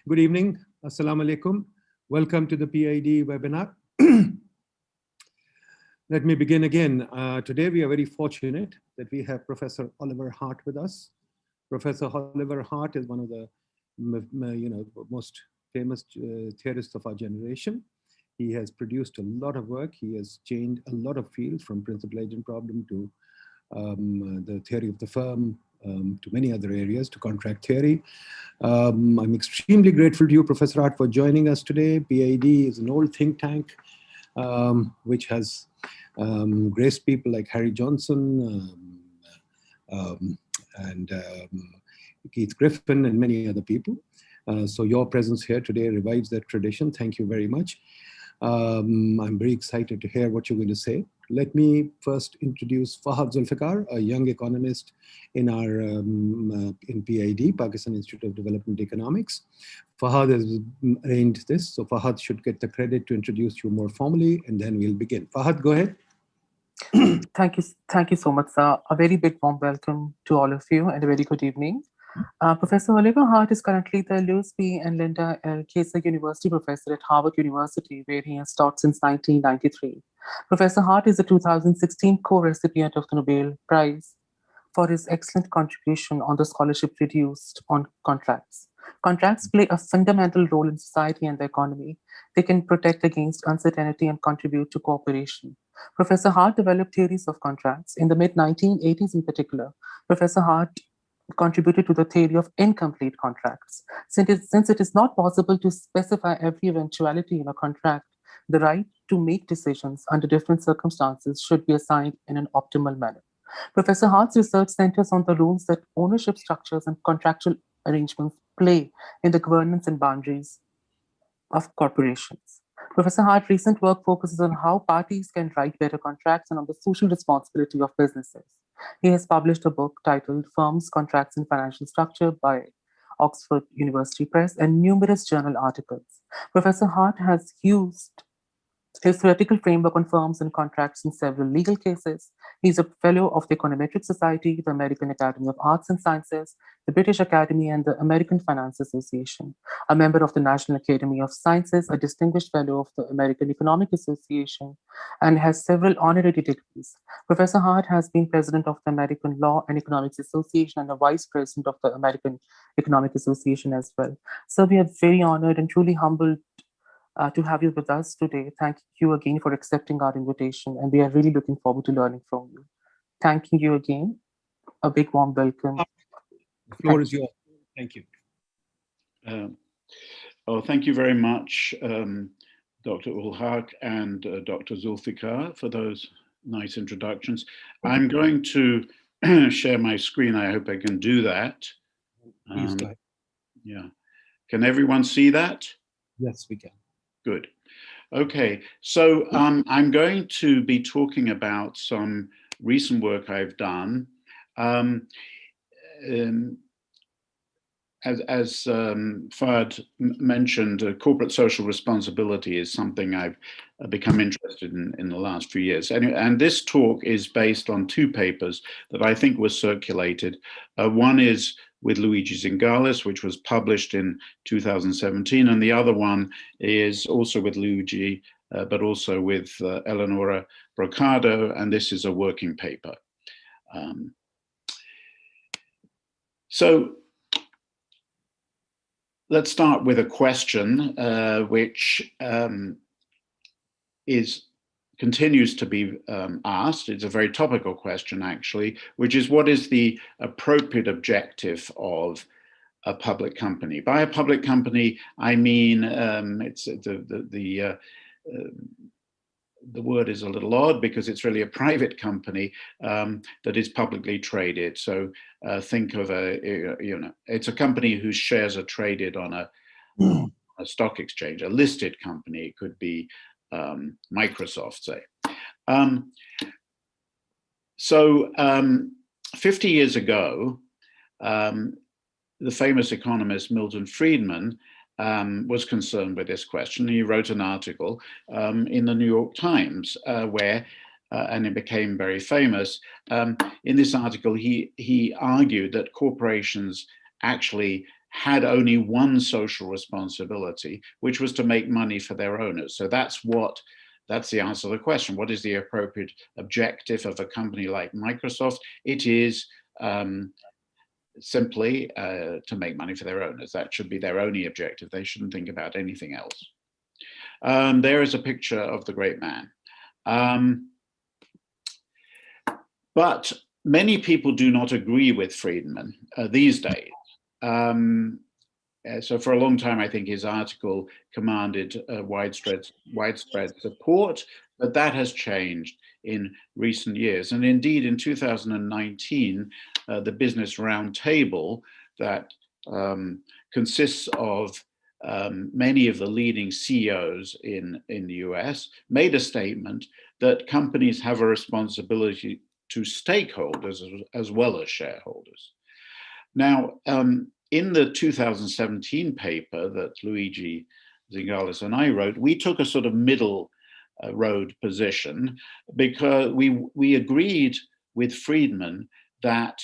Good evening. Assalamu alaikum. Welcome to the PIDE webinar. Let me begin again. Today we are very fortunate that we have Professor Oliver Hart with us. Professor Oliver Hart is one of the most famous theorists of our generation. He has produced a lot of work. He has changed a lot of fields, from principal agent problem to the theory of the firm, to many other areas, to contract theory. I'm extremely grateful to you, Professor Hart, for joining us today. PIDE is an old think tank which has graced people like Harry Johnson and Keith Griffin and many other people. So your presence here today revives that tradition. Thank you very much. I'm very excited to hear what you're going to say. Let me first introduce Fahad Zulfikar, a young economist in our in PIDE, Pakistan Institute of Development Economics. Fahad has arranged this, so Fahad should get the credit to introduce you more formally, and then we'll begin. Fahad, go ahead. Thank you so much, sir. A very big warm welcome to all of you, and a very good evening. Professor Oliver Hart is currently the Louis P. and Linda L. Kaiser University Professor at Harvard University, where he has taught since 1993. Professor Hart is a 2016 co-recipient of the Nobel Prize for his excellent contribution on the scholarship produced on contracts. Contracts play a fundamental role in society and the economy. They can protect against uncertainty and contribute to cooperation. Professor Hart developed theories of contracts. In the mid-1980s in particular, Professor Hart contributed to the theory of incomplete contracts. Since it is not possible to specify every eventuality in a contract, the right to make decisions under different circumstances should be assigned in an optimal manner. Professor Hart's research centers on the roles that ownership structures and contractual arrangements play in the governance and boundaries of corporations. Professor Hart's recent work focuses on how parties can write better contracts and on the social responsibility of businesses. He has published a book titled Firms, Contracts, and Financial Structure by Oxford University Press and numerous journal articles. Professor Hart has used his theoretical framework on firms and contracts in several legal cases. He's a fellow of the Econometric Society, the American Academy of Arts and Sciences, the British Academy, and the American Finance Association, a member of the National Academy of Sciences, a distinguished fellow of the American Economic Association, and has several honorary degrees. Professor Hart has been president of the American Law and Economics Association and a vice president of the American Economic Association as well. So we are very honored and truly humbled to have you with us today. Thank you again for accepting our invitation, and we are really looking forward to learning from you. Thanking you again. A big warm welcome. The floor is yours. Thank you. Thank you very much, Dr. Ulhaq and Dr. Zulfikar, for those nice introductions. I'm going to share my screen. I hope I can do that. Please go ahead. Yeah. Can everyone see that? Yes, we can. Good. Okay, so I'm going to be talking about some recent work I've done. As Fahad mentioned, corporate social responsibility is something I've become interested in the last few years. And this talk is based on two papers that I think were circulated. One is with Luigi Zingales, which was published in 2017, and the other one is also with Luigi, but also with Eleonora Brocado, and this is a working paper. So let's start with a question, which continues to be asked. It's a very topical question, actually, which is, what is the appropriate objective of a public company? By a public company, I mean, it's the word is a little odd because it's really a private company that is publicly traded. So think of it's a company whose shares are traded on a stock exchange, a listed company. It could be Microsoft, say. 50 years ago, the famous economist Milton Friedman was concerned with this question. He wrote an article in the New York Times where, and it became very famous. In this article, he argued that corporations actually had only one social responsibility, which was to make money for their owners. So that's the answer to the question. What is the appropriate objective of a company like Microsoft? It is simply to make money for their owners. That should be their only objective. They shouldn't think about anything else. There is a picture of the great man. But many people do not agree with Friedman these days. So for a long time, I think his article commanded widespread support, but that has changed in recent years. And indeed, in 2019, the Business Roundtable that consists of many of the leading CEOs in the US made a statement that companies have a responsibility to stakeholders as well as shareholders. Now, in the 2017 paper that Luigi Zingales and I wrote, we took a sort of middle road position because we agreed with Friedman that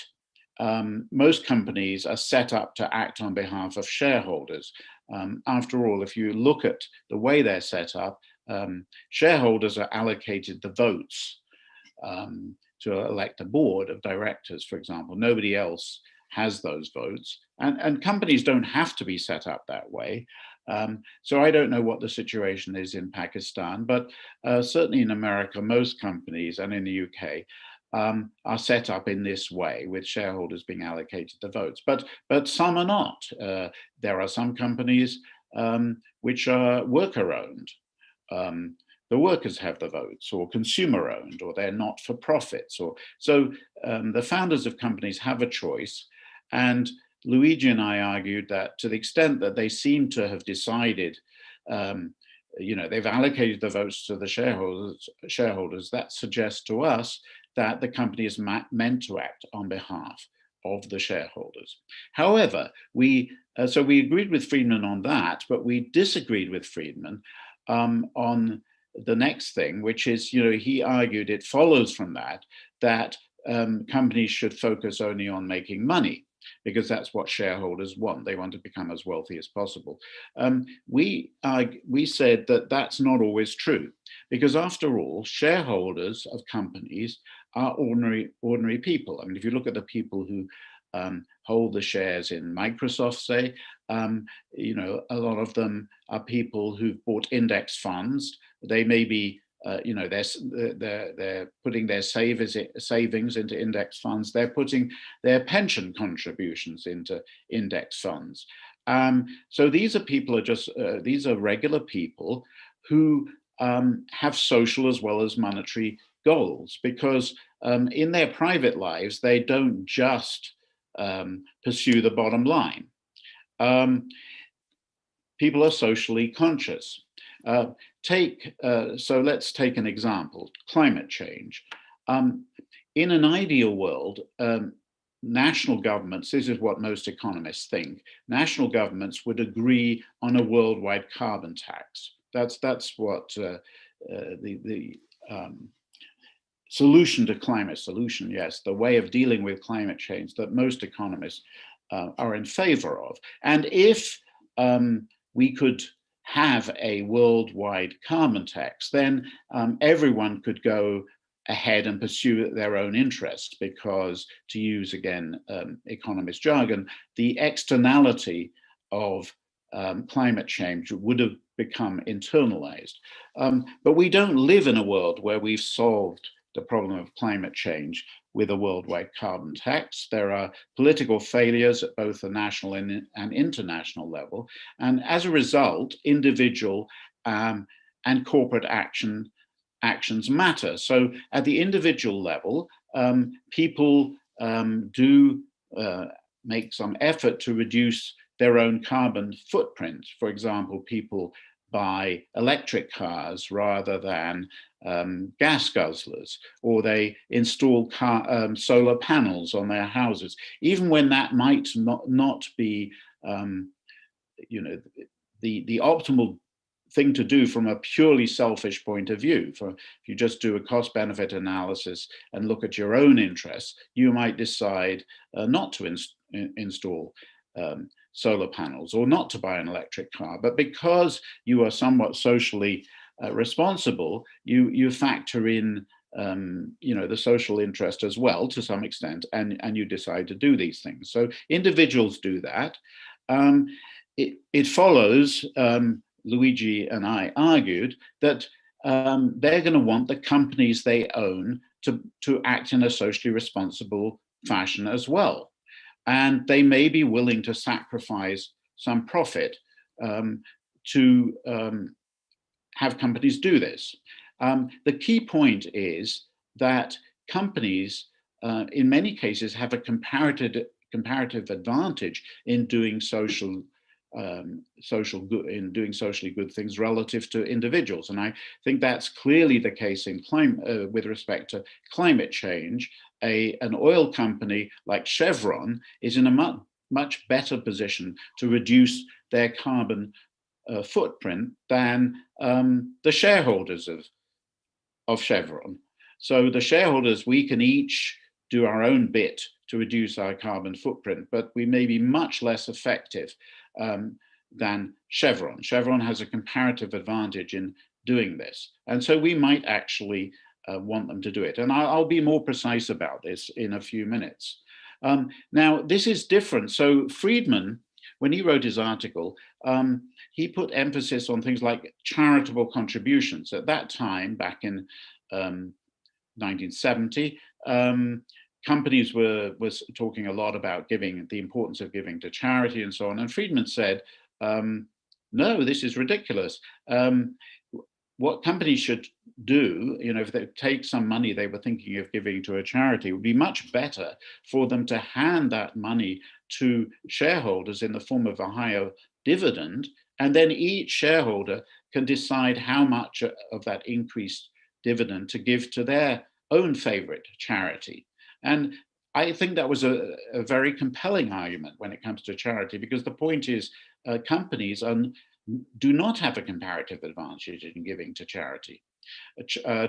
most companies are set up to act on behalf of shareholders. After all, if you look at the way they're set up, shareholders are allocated the votes to elect a board of directors, for example. Nobody else has those votes. And companies don't have to be set up that way. So I don't know what the situation is in Pakistan, but certainly in America, most companies and in the UK are set up in this way, with shareholders being allocated the votes. But some are not. There are some companies which are worker-owned. The workers have the votes, or consumer-owned, or they're not for profits. So the founders of companies have a choice. And Luigi and I argued that to the extent that they seem to have decided, they've allocated the votes to the shareholders, that suggests to us that the company is meant to act on behalf of the shareholders. However, so we agreed with Friedman on that, but we disagreed with Friedman on the next thing, which is, he argued it follows from that companies should focus only on making money, because that's what shareholders want. They want to become as wealthy as possible. We said that that's not always true, because after all, shareholders of companies are ordinary people. I mean, if you look at the people who hold the shares in Microsoft, say, a lot of them are people who've bought index funds. They may be, they're putting their savings into index funds. They're putting their pension contributions into index funds. So these are people these are regular people who have social as well as monetary goals, because in their private lives, they don't just pursue the bottom line. People are socially conscious. So let's take an example, climate change. In an ideal world, national governments, this is what most economists think, national governments would agree on a worldwide carbon tax. That's what the solution to climate solution, yes, the way of dealing with climate change that most economists are in favor of. And if we could have a worldwide carbon tax, then everyone could go ahead and pursue their own interests, because, to use again economist jargon, the externality of climate change would have become internalized. But we don't live in a world where we've solved the problem of climate change with a worldwide carbon tax. There are political failures at both the national and international level. And as a result, individual and corporate actions matter. So at the individual level, people do make some effort to reduce their own carbon footprint. For example, people buy electric cars rather than gas guzzlers, or they install solar panels on their houses, even when that might not be the optimal thing to do from a purely selfish point of view. If you just do a cost-benefit analysis and look at your own interests, you might decide not to install solar panels or not to buy an electric car. But because you are somewhat socially responsible, you factor in the social interest as well to some extent, and you decide to do these things. So individuals do that. It follows, Luigi and I argued, that they're going to want the companies they own to act in a socially responsible fashion as well. And they may be willing to sacrifice some profit to have companies do this. The key point is that companies, in many cases, have a comparative advantage in doing socially good things relative to individuals, and I think that's clearly the case in with respect to climate change. An oil company like Chevron is in a much better position to reduce their carbon footprint than the shareholders of Chevron. So the shareholders, we can each do our own bit to reduce our carbon footprint, but we may be much less effective than Chevron. Chevron has a comparative advantage in doing this. And so we might actually want them to do it. And I'll be more precise about this in a few minutes. Now, this is different. So Friedman, when he wrote his article, he put emphasis on things like charitable contributions. At that time, back in 1970, companies were talking a lot about giving, the importance of giving to charity and so on. And Friedman said, no, this is ridiculous. What companies should do, if they take some money they were thinking of giving to a charity, it would be much better for them to hand that money to shareholders in the form of a higher dividend, and then each shareholder can decide how much of that increased dividend to give to their own favorite charity. And I think that was a very compelling argument when it comes to charity, because the point is companies do not have a comparative advantage in giving to charity.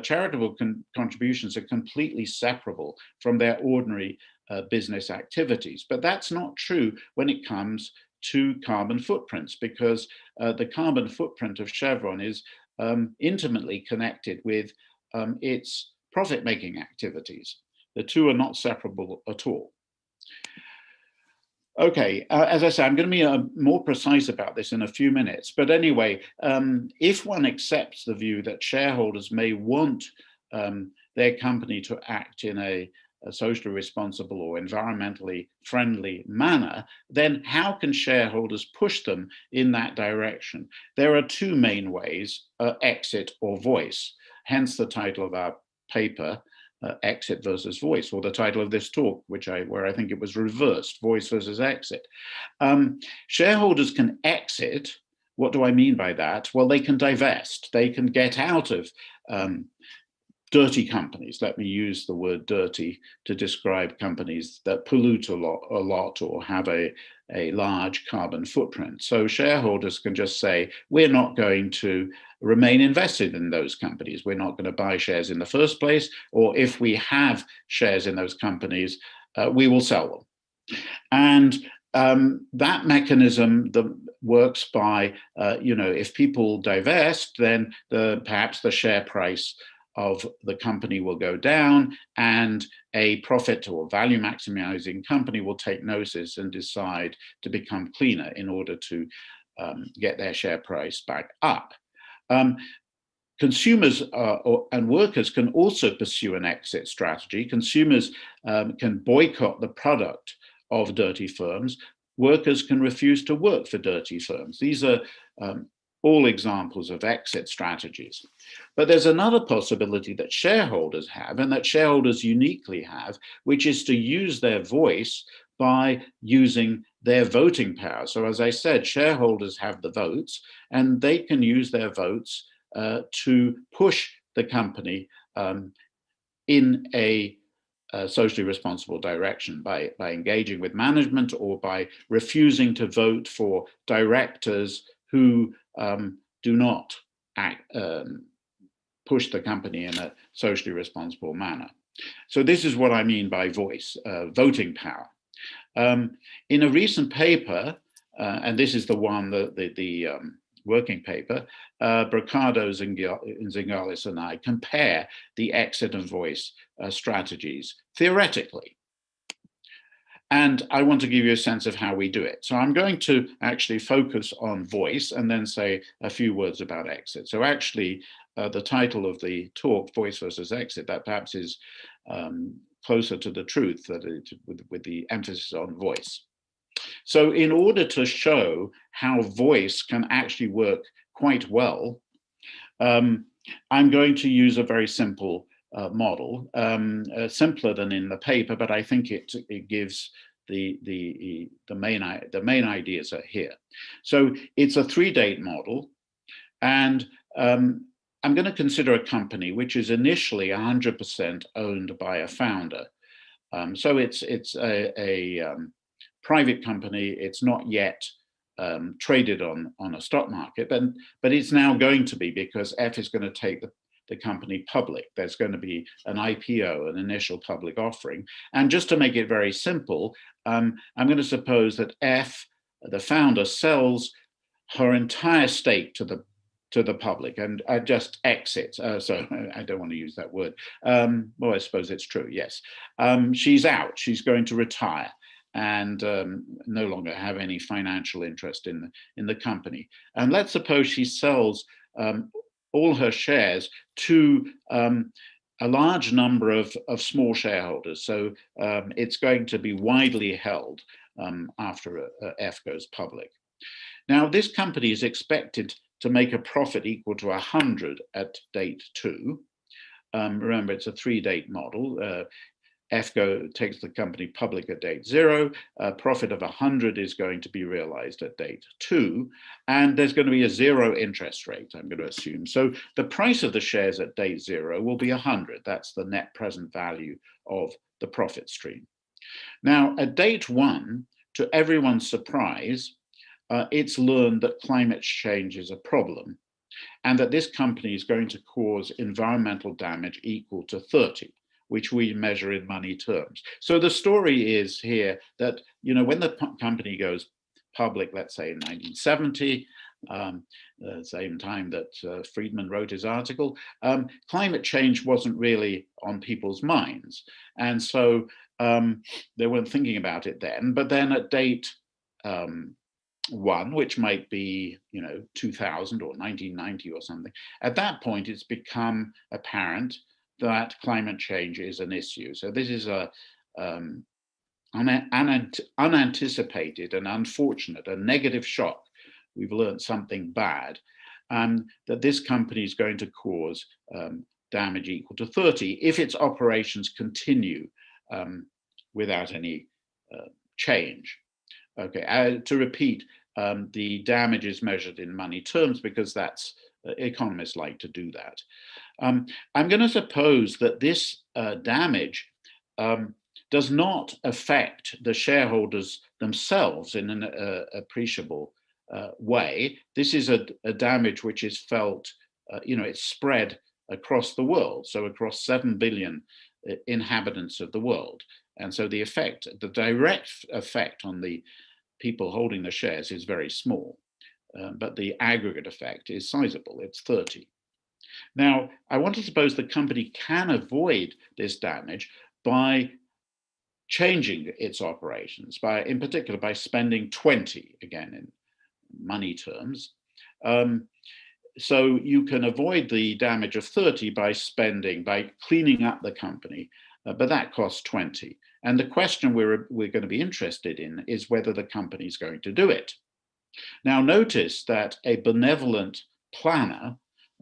Charitable contributions are completely separable from their ordinary business activities. But that's not true when it comes to carbon footprints, because the carbon footprint of Chevron is intimately connected with its profit-making activities. The two are not separable at all. Okay, as I say, I'm going to be more precise about this in a few minutes. But anyway, if one accepts the view that shareholders may want their company to act in a socially responsible or environmentally friendly manner, then how can shareholders push them in that direction? There are two main ways, exit or voice, hence the title of our paper, Exit versus Voice, or the title of this talk, where I think it was reversed, Voice versus Exit. Shareholders can exit. What do I mean by that? Well, they can divest. They can get out of dirty companies. Let me use the word dirty to describe companies that pollute a lot or have a large carbon footprint. So shareholders can just say, we're not going to remain invested in those companies. We're not going to buy shares in the first place, or if we have shares in those companies, we will sell them. And that mechanism works by, if people divest, then perhaps the share price of the company will go down, and a profit or value maximizing company will take notice and decide to become cleaner in order to get their share price back up. Consumers and workers can also pursue an exit strategy. Consumers can boycott the product of dirty firms. Workers can refuse to work for dirty firms. These are all examples of exit strategies. But there's another possibility that shareholders have, and that shareholders uniquely have, which is to use their voice by using their voting power. So as I said, shareholders have the votes, and they can use their votes to push the company in a socially responsible direction by engaging with management, or by refusing to vote for directors who do not push the company in a socially responsible manner. So this is what I mean by voice, voting power. In a recent paper, and this is the one, the working paper, Brocado, Zingales, and I compare the exit and voice strategies theoretically. And I want to give you a sense of how we do it. So I'm going to actually focus on voice and then say a few words about exit. So actually, the title of the talk, Voice versus Exit, that perhaps is closer to the truth with the emphasis on voice. So in order to show how voice can actually work quite well, I'm going to use a very simple model, simpler than in the paper, but I think it gives the main ideas are here. So it's a 3-date model, and I'm going to consider a company which is initially 100% owned by a founder. So it's a private company. It's not yet traded on a stock market, but it's now going to be, because F is going to take the company public. There's going to be an IPO, an initial public offering. And just to make it very simple, I'm going to suppose that F, the founder, sells her entire stake to the public and just exits. So I don't want to use that word. Well, I suppose it's true, yes. She's out, she's going to retire and no longer have any financial interest in the company. And let's suppose she sells all her shares to a large number of small shareholders. So it's going to be widely held after F goes public. Now, this company is expected to make a profit equal to 100 at date 2. Remember, it's a 3-date model. F takes the company public at date 0. A profit of 100 is going to be realized at date 2. And there's going to be a 0 interest rate, I'm going to assume. So the price of the shares at date 0 will be 100. That's the net present value of the profit stream. Now, at date 1, to everyone's surprise, it's learned that climate change is a problem and that this company is going to cause environmental damage equal to 30, which we measure in money terms. So the story is here that, you know, when the company goes public, let's say in 1970, the same time that Friedman wrote his article, climate change wasn't really on people's minds. And so they weren't thinking about it then. But then at date 1, which might be, 2000 or 1990 or something, at that point, it's become apparent that climate change is an issue. So this is a unanticipated and unfortunate, a negative shock. We've learned something bad, that this company is going to cause damage equal to 30 if its operations continue without any change. Okay, to repeat, the damage is measured in money terms because that's economists like to do that. I'm going to suppose that this damage does not affect the shareholders themselves in an appreciable way. This is a damage which is felt, it's spread across the world, so across 7 billion inhabitants of the world. And so the direct effect on the people holding the shares is very small, but the aggregate effect is sizable, it's 30. Now, I want to suppose the company can avoid this damage by changing its operations, in particular by spending 20, again in money terms. So you can avoid the damage of 30 by cleaning up the company, but that costs 20. And the question we're going to be interested in is whether the company is going to do it. Now, notice that a benevolent planner,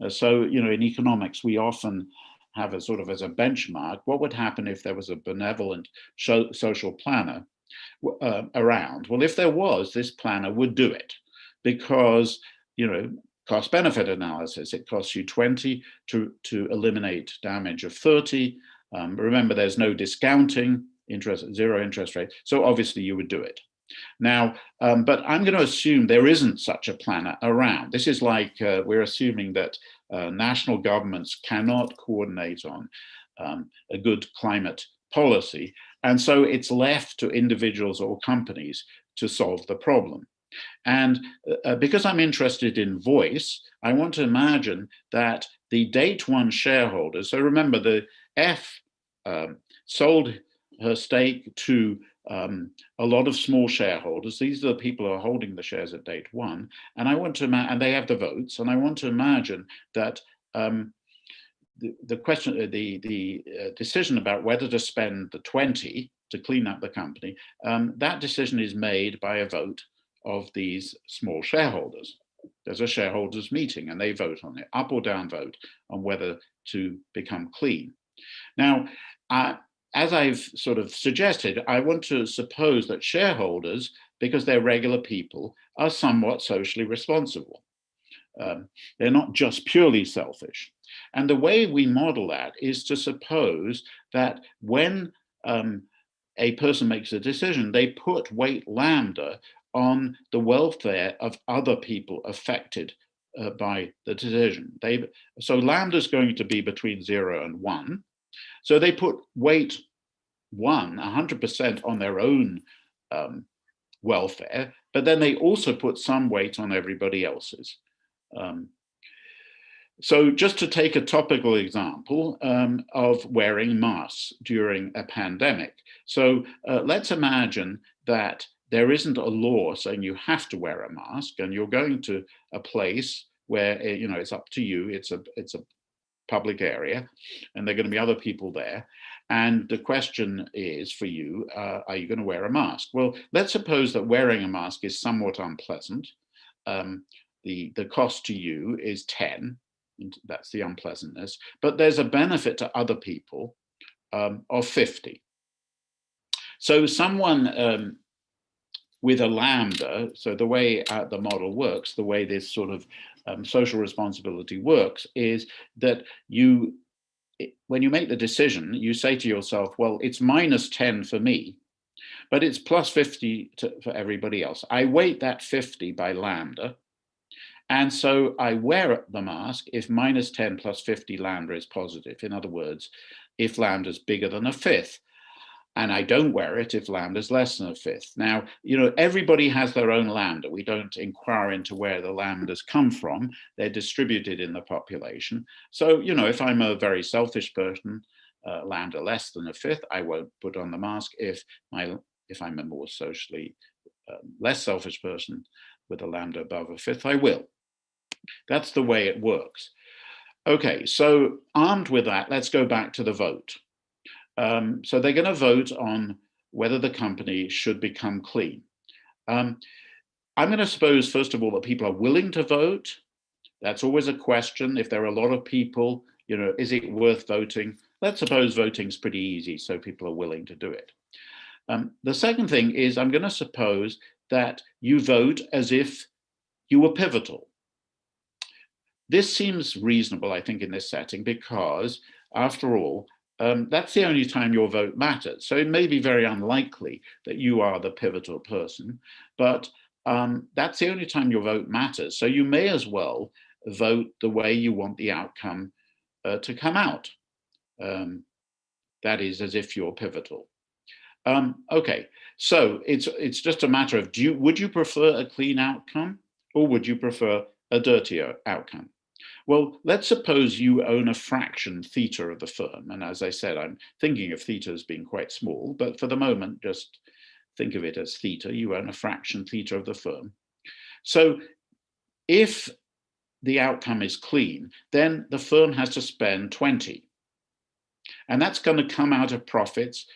so, in economics, we often have as a benchmark, what would happen if there was a benevolent social planner around? Well, if there was, this planner would do it because, cost benefit analysis, it costs you 20 to eliminate damage of 30. Remember, there's no discounting, zero interest rate. So obviously you would do it. Now, but I'm going to assume there isn't such a planner around. This is like we're assuming that national governments cannot coordinate on a good climate policy. And so it's left to individuals or companies to solve the problem. And because I'm interested in voice, I want to imagine that the date one shareholders, so remember the F sold her stake to a lot of small shareholders. These are the people who are holding the shares at date one. And I want to and they have the votes. And I want to imagine that the question, the decision about whether to spend the 20 to clean up the company, that decision is made by a vote of these small shareholders. There's a shareholders meeting and they vote on it, up or down vote on whether to become clean. Now, as I've sort of suggested, I want to suppose that shareholders, because they're regular people, are somewhat socially responsible. They're not just purely selfish. And the way we model that is to suppose that when a person makes a decision, they put weight lambda on the welfare of other people affected by the decision. So lambda is going to be between 0 and 1. So they put weight 100% on their own welfare, but then they also put some weight on everybody else's. So just to take a topical example of wearing masks during a pandemic. So let's imagine that there isn't a law saying you have to wear a mask, and you're going to a place where it's up to you. It's a public area, and there are going to be other people there. And the question is for you, are you going to wear a mask? Well, let's suppose that wearing a mask is somewhat unpleasant. The cost to you is 10. That's the unpleasantness. But there's a benefit to other people of 50. So someone with a lambda, so the way the model works, the way this sort of social responsibility works is that when you make the decision, you say to yourself, well, it's -10 for me, but it's +50 for everybody else. I weight that 50 by lambda. And so I wear the mask if -10 + 50 lambda is positive. In other words, if lambda is bigger than a fifth. And I don't wear it if lambda is less than a fifth. Now, everybody has their own lambda. We don't inquire into where the lambdas come from. They're distributed in the population. So, if I'm a very selfish person, lambda less than a fifth, I won't put on the mask. If I'm a more socially less selfish person with a lambda above a fifth, I will. That's the way it works. Okay, so armed with that, let's go back to the vote. So they're going to vote on whether the company should become clean. I'm going to suppose, first of all, that people are willing to vote. That's always a question. If there are a lot of people, is it worth voting? Let's suppose voting's pretty easy, so people are willing to do it. The second thing is I'm going to suppose that you vote as if you were pivotal. This seems reasonable, I think, in this setting, because after all, that's the only time your vote matters. So it may be very unlikely that you are the pivotal person, but that's the only time your vote matters. So you may as well vote the way you want the outcome to come out. That is, as if you're pivotal. Okay, so it's just a matter of would you prefer a clean outcome or would you prefer a dirtier outcome? Well, let's suppose you own a fraction theta of the firm. And as I said, I'm thinking of theta as being quite small, but for the moment, just think of it as theta. You own a fraction theta of the firm. So if the outcome is clean, then the firm has to spend 20. And that's going to come out of profits.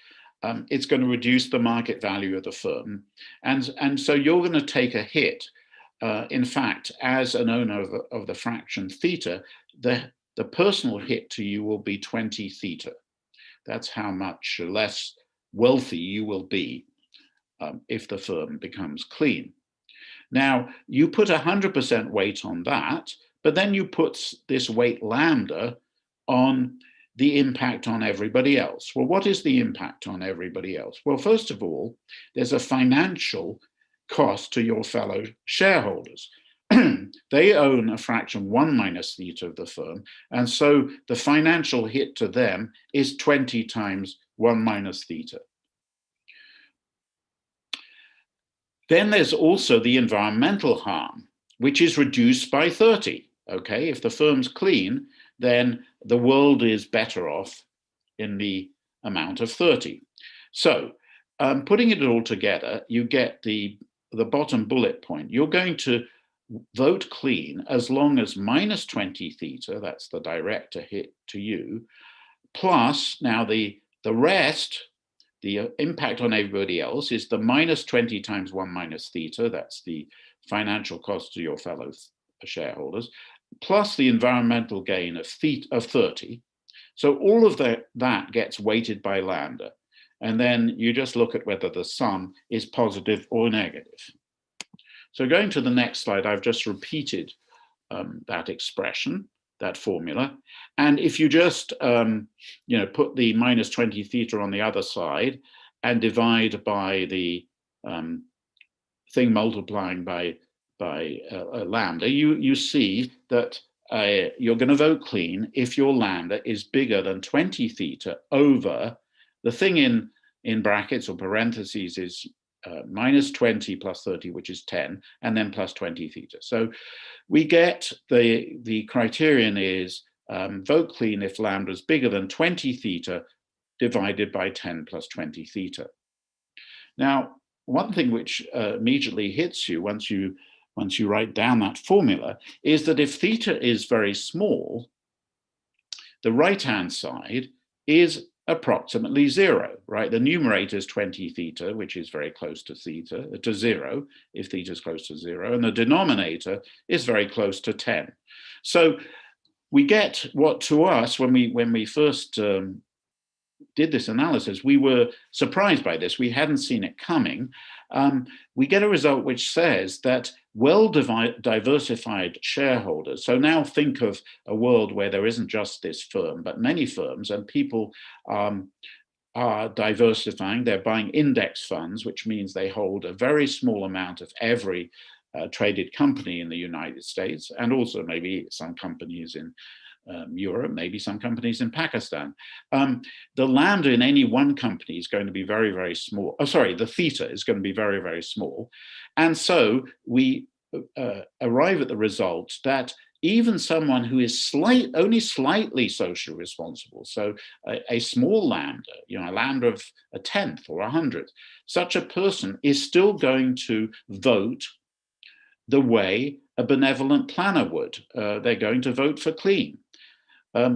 It's going to reduce the market value of the firm. And so you're going to take a hit. In fact, as an owner of the fraction theta, the personal hit to you will be 20 theta. That's how much less wealthy you will be if the firm becomes clean. Now, you put 100% weight on that, but then you put this weight lambda on the impact on everybody else. Well, what is the impact on everybody else? Well, first of all, there's a financial cost to your fellow shareholders. They own a fraction 1 minus theta of the firm, and so the financial hit to them is 20 times 1 minus theta. Then there's also the environmental harm, which is reduced by 30. Okay, if the firm's clean, then the world is better off in the amount of 30. So putting it all together, you get the bottom bullet point. You're going to vote clean as long as minus 20 theta, that's the direct hit to you, plus now the rest, the impact on everybody else is the minus 20 times 1 minus theta, that's the financial cost to your fellow shareholders, plus the environmental gain of 30. So all of that gets weighted by lambda. And then you just look at whether the sum is positive or negative. So going to the next slide, I've just repeated that expression, that formula. And if you just put the minus 20 theta on the other side and divide by the thing multiplying by lambda, you see that you're going to vote clean if your lambda is bigger than 20 theta over the thing in brackets or parentheses is minus 20 plus 30, which is 10, and then plus 20 theta. So we get the criterion is vote clean if lambda is bigger than 20 theta divided by 10 plus 20 theta. Now, one thing which immediately hits you once you write down that formula is that if theta is very small, the right-hand side is approximately 0, right? The numerator is 20 theta, which is very close to 0, if theta is close to 0, and the denominator is very close to 10. So we get what to us, when we first did this analysis, we were surprised by this. We hadn't seen it coming. We get a result which says that well-diversified shareholders, so now think of a world where there isn't just this firm, but many firms, and people are diversifying. They're buying index funds, which means they hold a very small amount of every traded company in the United States, and also maybe some companies in Europe, maybe some companies in Pakistan. The lambda in any one company is going to be very, very small. Oh, sorry, the theta is going to be very, very small. And so we arrive at the result that even someone who is only slightly socially responsible, so a small lambda, a lambda of 1/10 or 100, such a person is still going to vote the way a benevolent planner would. They're going to vote for clean.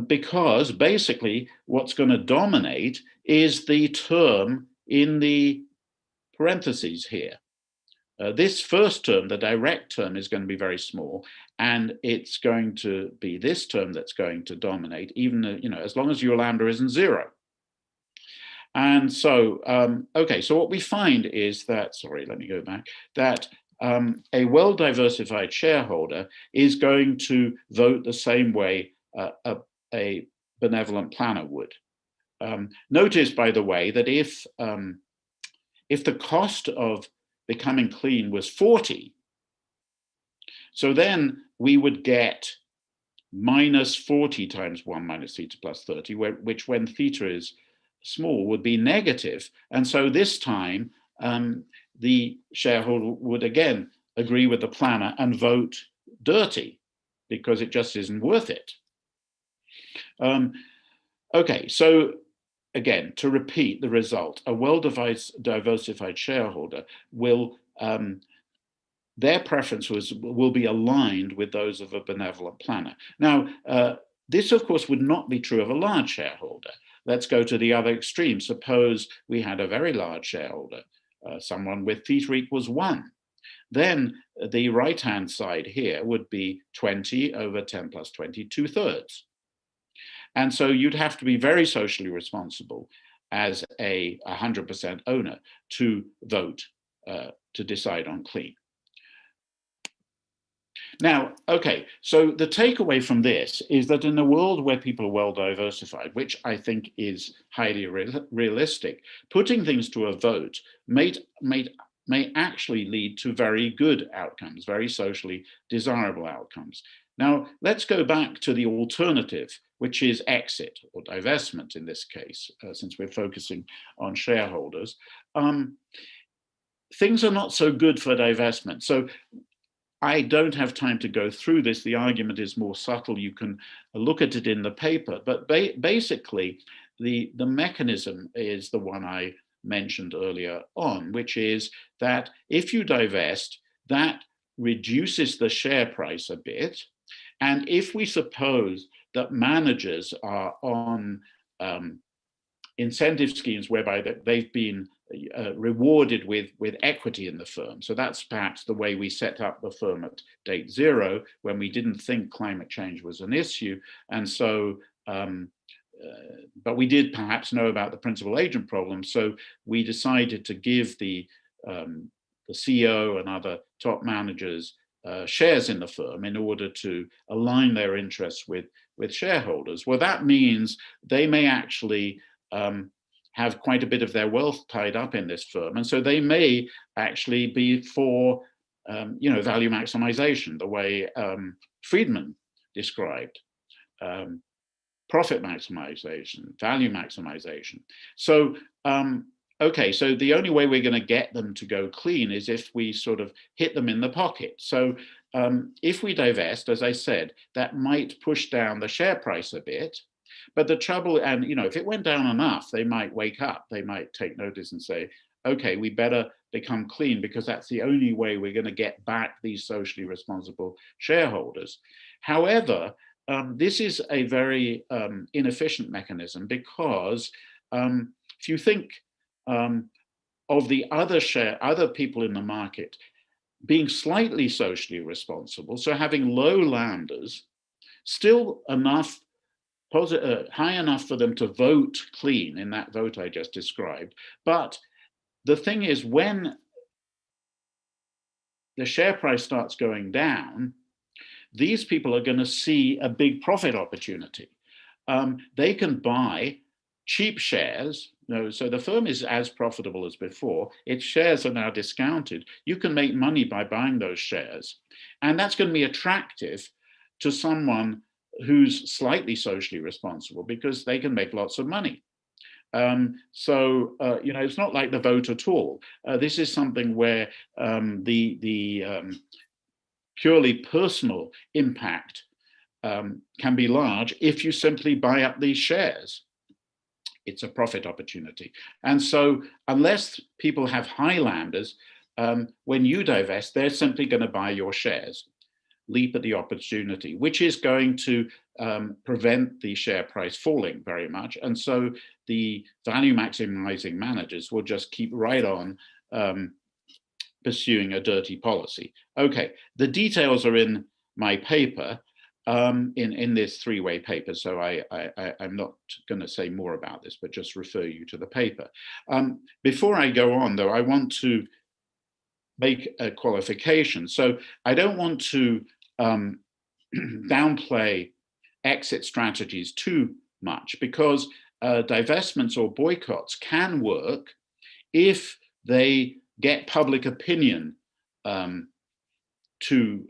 Because basically what's going to dominate is the term in the parentheses here. This first term, the direct term, is going to be very small, and it's going to be this term that's going to dominate, even as long as your lambda isn't 0. And so, okay, so what we find is that, sorry, let me go back, that a well-diversified shareholder is going to vote the same way a benevolent planner would. Notice, by the way, that if the cost of becoming clean was 40, so then we would get minus 40 times 1 minus theta plus 30, which when theta is small would be negative. And so this time the shareholder would again agree with the planner and vote dirty because it just isn't worth it. Okay, so again, to repeat the result, a well-diversified shareholder will, their preferences will be aligned with those of a benevolent planner. Now, this of course would not be true of a large shareholder. Let's go to the other extreme. Suppose we had a very large shareholder, someone with theta equals 1. Then the right-hand side here would be 20 over 10 plus 20, 2/3. And so you'd have to be very socially responsible as a 100% owner to vote, to decide on clean. Now, okay, so the takeaway from this is that in a world where people are well diversified, which I think is highly realistic, putting things to a vote may actually lead to very good outcomes, very socially desirable outcomes. Now, let's go back to the alternative, which is exit or divestment in this case, since we're focusing on shareholders. things are not so good for divestment. So I don't have time to go through this. The argument is more subtle. You can look at it in the paper. But basically, the mechanism is the one I mentioned earlier on, which is that if you divest, that reduces the share price a bit. And if we suppose that managers are on incentive schemes whereby they've been rewarded with equity in the firm. So that's perhaps the way we set up the firm at date zero, when we didn't think climate change was an issue. And so, but we did perhaps know about the principal agent problem. So we decided to give the CEO and other top managers shares in the firm in order to align their interests with shareholders. Well, that means they may actually have quite a bit of their wealth tied up in this firm. And so they may actually be for, value maximization, the way Friedman described, profit maximization, value maximization. So, okay, so the only way we're going to get them to go clean is if we sort of hit them in the pocket. So if we divest, as I said, that might push down the share price a bit. But the trouble, and if it went down enough, they might wake up. They might take notice and say, okay, we better become clean, because that's the only way we're going to get back these socially responsible shareholders. However, this is a very inefficient mechanism, because if you think of the other people in the market being slightly socially responsible, so having low landers, still enough high enough for them to vote clean in that vote I just described. But the thing is, when the share price starts going down, these people are going to see a big profit opportunity. They can buy cheap shares. So the firm is as profitable as before. Its shares are now discounted. You can make money by buying those shares. And that's going to be attractive to someone who's slightly socially responsible, because they can make lots of money. It's not like the vote at all. This is something where the purely personal impact can be large if you simply buy up these shares. It's a profit opportunity. And so unless people have Highlanders, when you divest, they're simply going to buy your shares, leap at the opportunity, which is going to prevent the share price falling very much. And so the value maximizing managers will just keep right on pursuing a dirty policy. Okay, the details are in my paper, in this three-way paper, so I'm not going to say more about this, but just refer you to the paper. Before I go on, though, I want to make a qualification. So I don't want to downplay exit strategies too much, because divestments or boycotts can work if they get public opinion to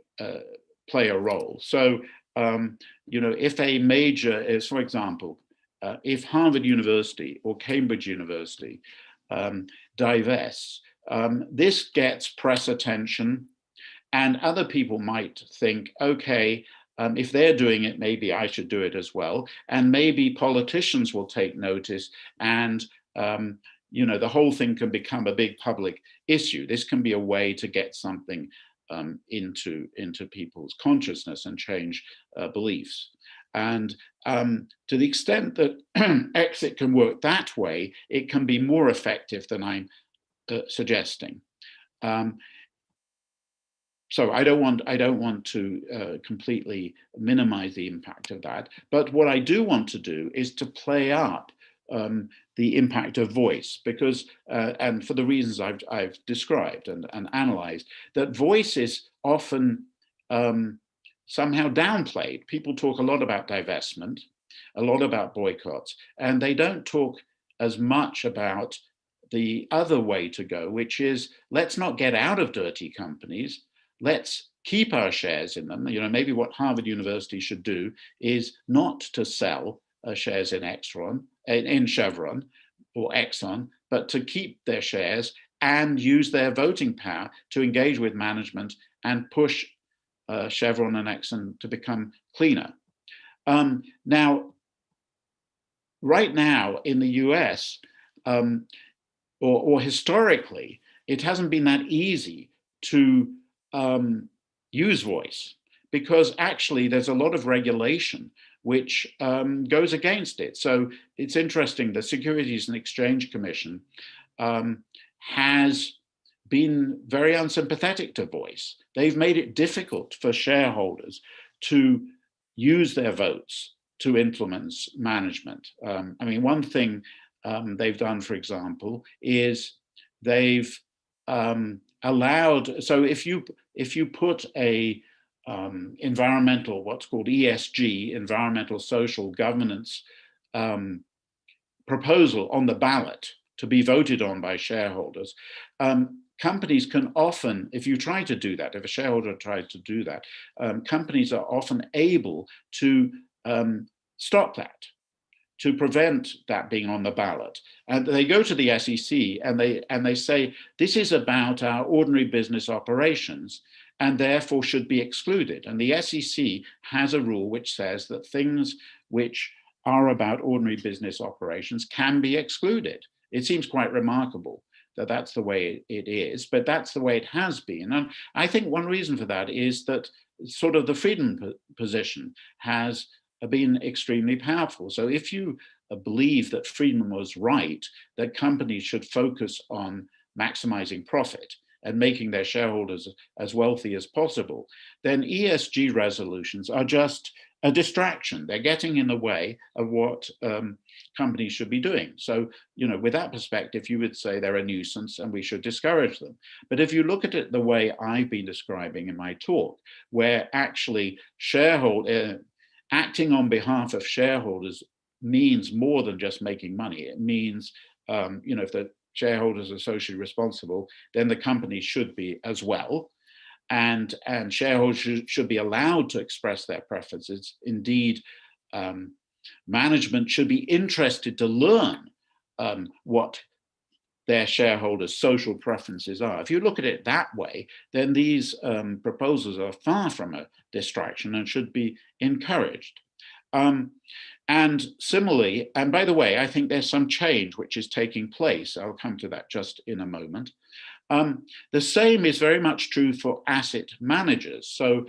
play a role. So, if a major is, for example, if Harvard University or Cambridge University divests, this gets press attention, and other people might think, okay, if they're doing it, maybe I should do it as well. And maybe politicians will take notice, and the whole thing can become a big public issue. This can be a way to get something into people's consciousness and change beliefs. And to the extent that exit can work that way, it can be more effective than I'm suggesting. So I don't want to completely minimize the impact of that. But what I do want to do is to play up the impact of voice, because, and for the reasons I've described and analyzed, that voice is often somehow downplayed. People talk a lot about divestment, a lot about boycotts, and they don't talk as much about the other way to go, which is, let's not get out of dirty companies. Let's keep our shares in them. Maybe what Harvard University should do is not to sell shares in Chevron or Exxon, but to keep their shares and use their voting power to engage with management and push Chevron and Exxon to become cleaner. Now, right now in the US, or historically, it hasn't been that easy to use voice, because actually there's a lot of regulation which goes against it. So it's interesting, the Securities and Exchange Commission has been very unsympathetic to voice. They've made it difficult for shareholders to use their votes to influence management. I mean, one thing they've done, for example, is they've allowed, so if you put a environmental, what's called ESG, environmental social governance proposal on the ballot to be voted on by shareholders, companies can often, if you try to do that, if a shareholder tries to do that, companies are often able to stop that, to prevent that being on the ballot. And they go to the SEC and they say, this is about our ordinary business operations and therefore should be excluded. And the SEC has a rule which says that things which are about ordinary business operations can be excluded. It seems quite remarkable that that's the way it is, but that's the way it has been. And I think one reason for that is that sort of the freedom position has been extremely powerful. So if you believe that Friedman was right, that companies should focus on maximizing profit and making their shareholders as wealthy as possible, then ESG resolutions are just a distraction. They're getting in the way of what companies should be doing. So, with that perspective, you would say they're a nuisance and we should discourage them. But if you look at it the way I've been describing in my talk, where actually acting on behalf of shareholders means more than just making money. It means, if the shareholders are socially responsible, then the company should be as well. And shareholders should be allowed to express their preferences. Indeed, management should be interested to learn what their shareholders' social preferences are. If you look at it that way, then these proposals are far from a distraction and should be encouraged. And similarly, and by the way, I think there's some change which is taking place. I'll come to that just in a moment. The same is very much true for asset managers. So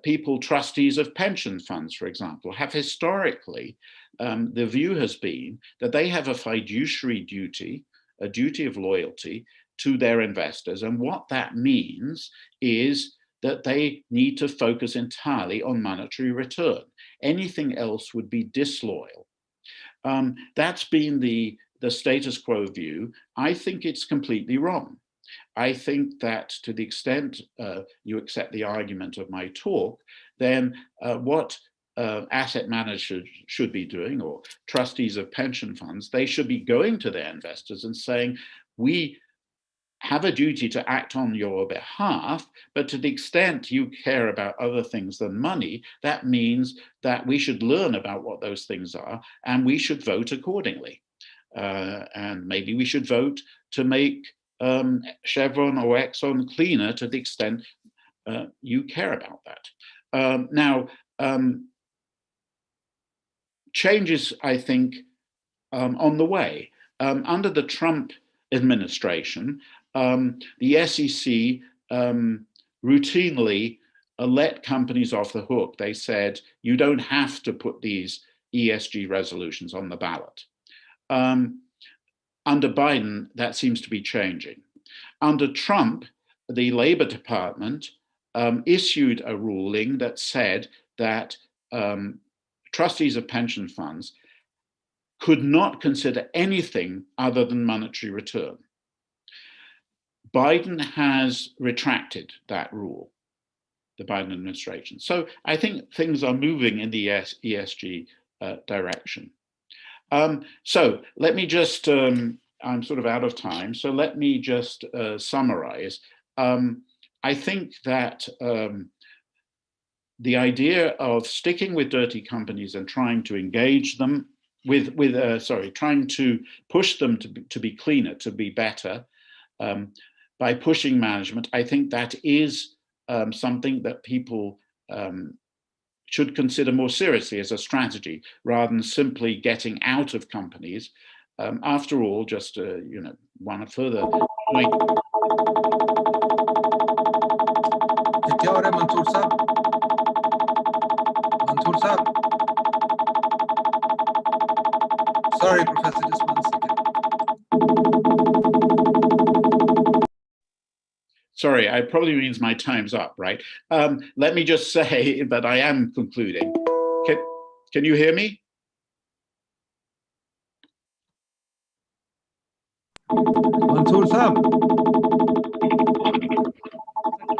people, trustees of pension funds, for example, have historically, the view has been that they have a fiduciary duty, a duty of loyalty to their investors. And what that means is that they need to focus entirely on monetary return. Anything else would be disloyal. That's been the status quo view. I think it's completely wrong. I think that to the extent you accept the argument of my talk, then what asset managers should be doing, or trustees of pension funds, they should be going to their investors and saying, we have a duty to act on your behalf, but to the extent you care about other things than money, that means that we should learn about what those things are and we should vote accordingly. And maybe we should vote to make Chevron or Exxon cleaner to the extent you care about that. Now, changes, I think, on the way. Under the Trump administration, the SEC routinely let companies off the hook. They said, you don't have to put these ESG resolutions on the ballot. Under Biden, that seems to be changing. Under Trump, the Labor Department issued a ruling that said that trustees of pension funds could not consider anything other than monetary return. Biden has retracted that rule, the Biden administration. So I think things are moving in the ESG direction. So let me just, I'm sort of out of time, so let me just summarize. I think that the idea of sticking with dirty companies and trying to engage them trying to push them to be cleaner, to be better, by pushing management, I think that is something that people should consider more seriously as a strategy, rather than simply getting out of companies. After all, just one further point. Sorry, Professor, just 1 second. Sorry, it probably means my time's up, right? Let me just say that I am concluding. Can you hear me? Mansoor Saab.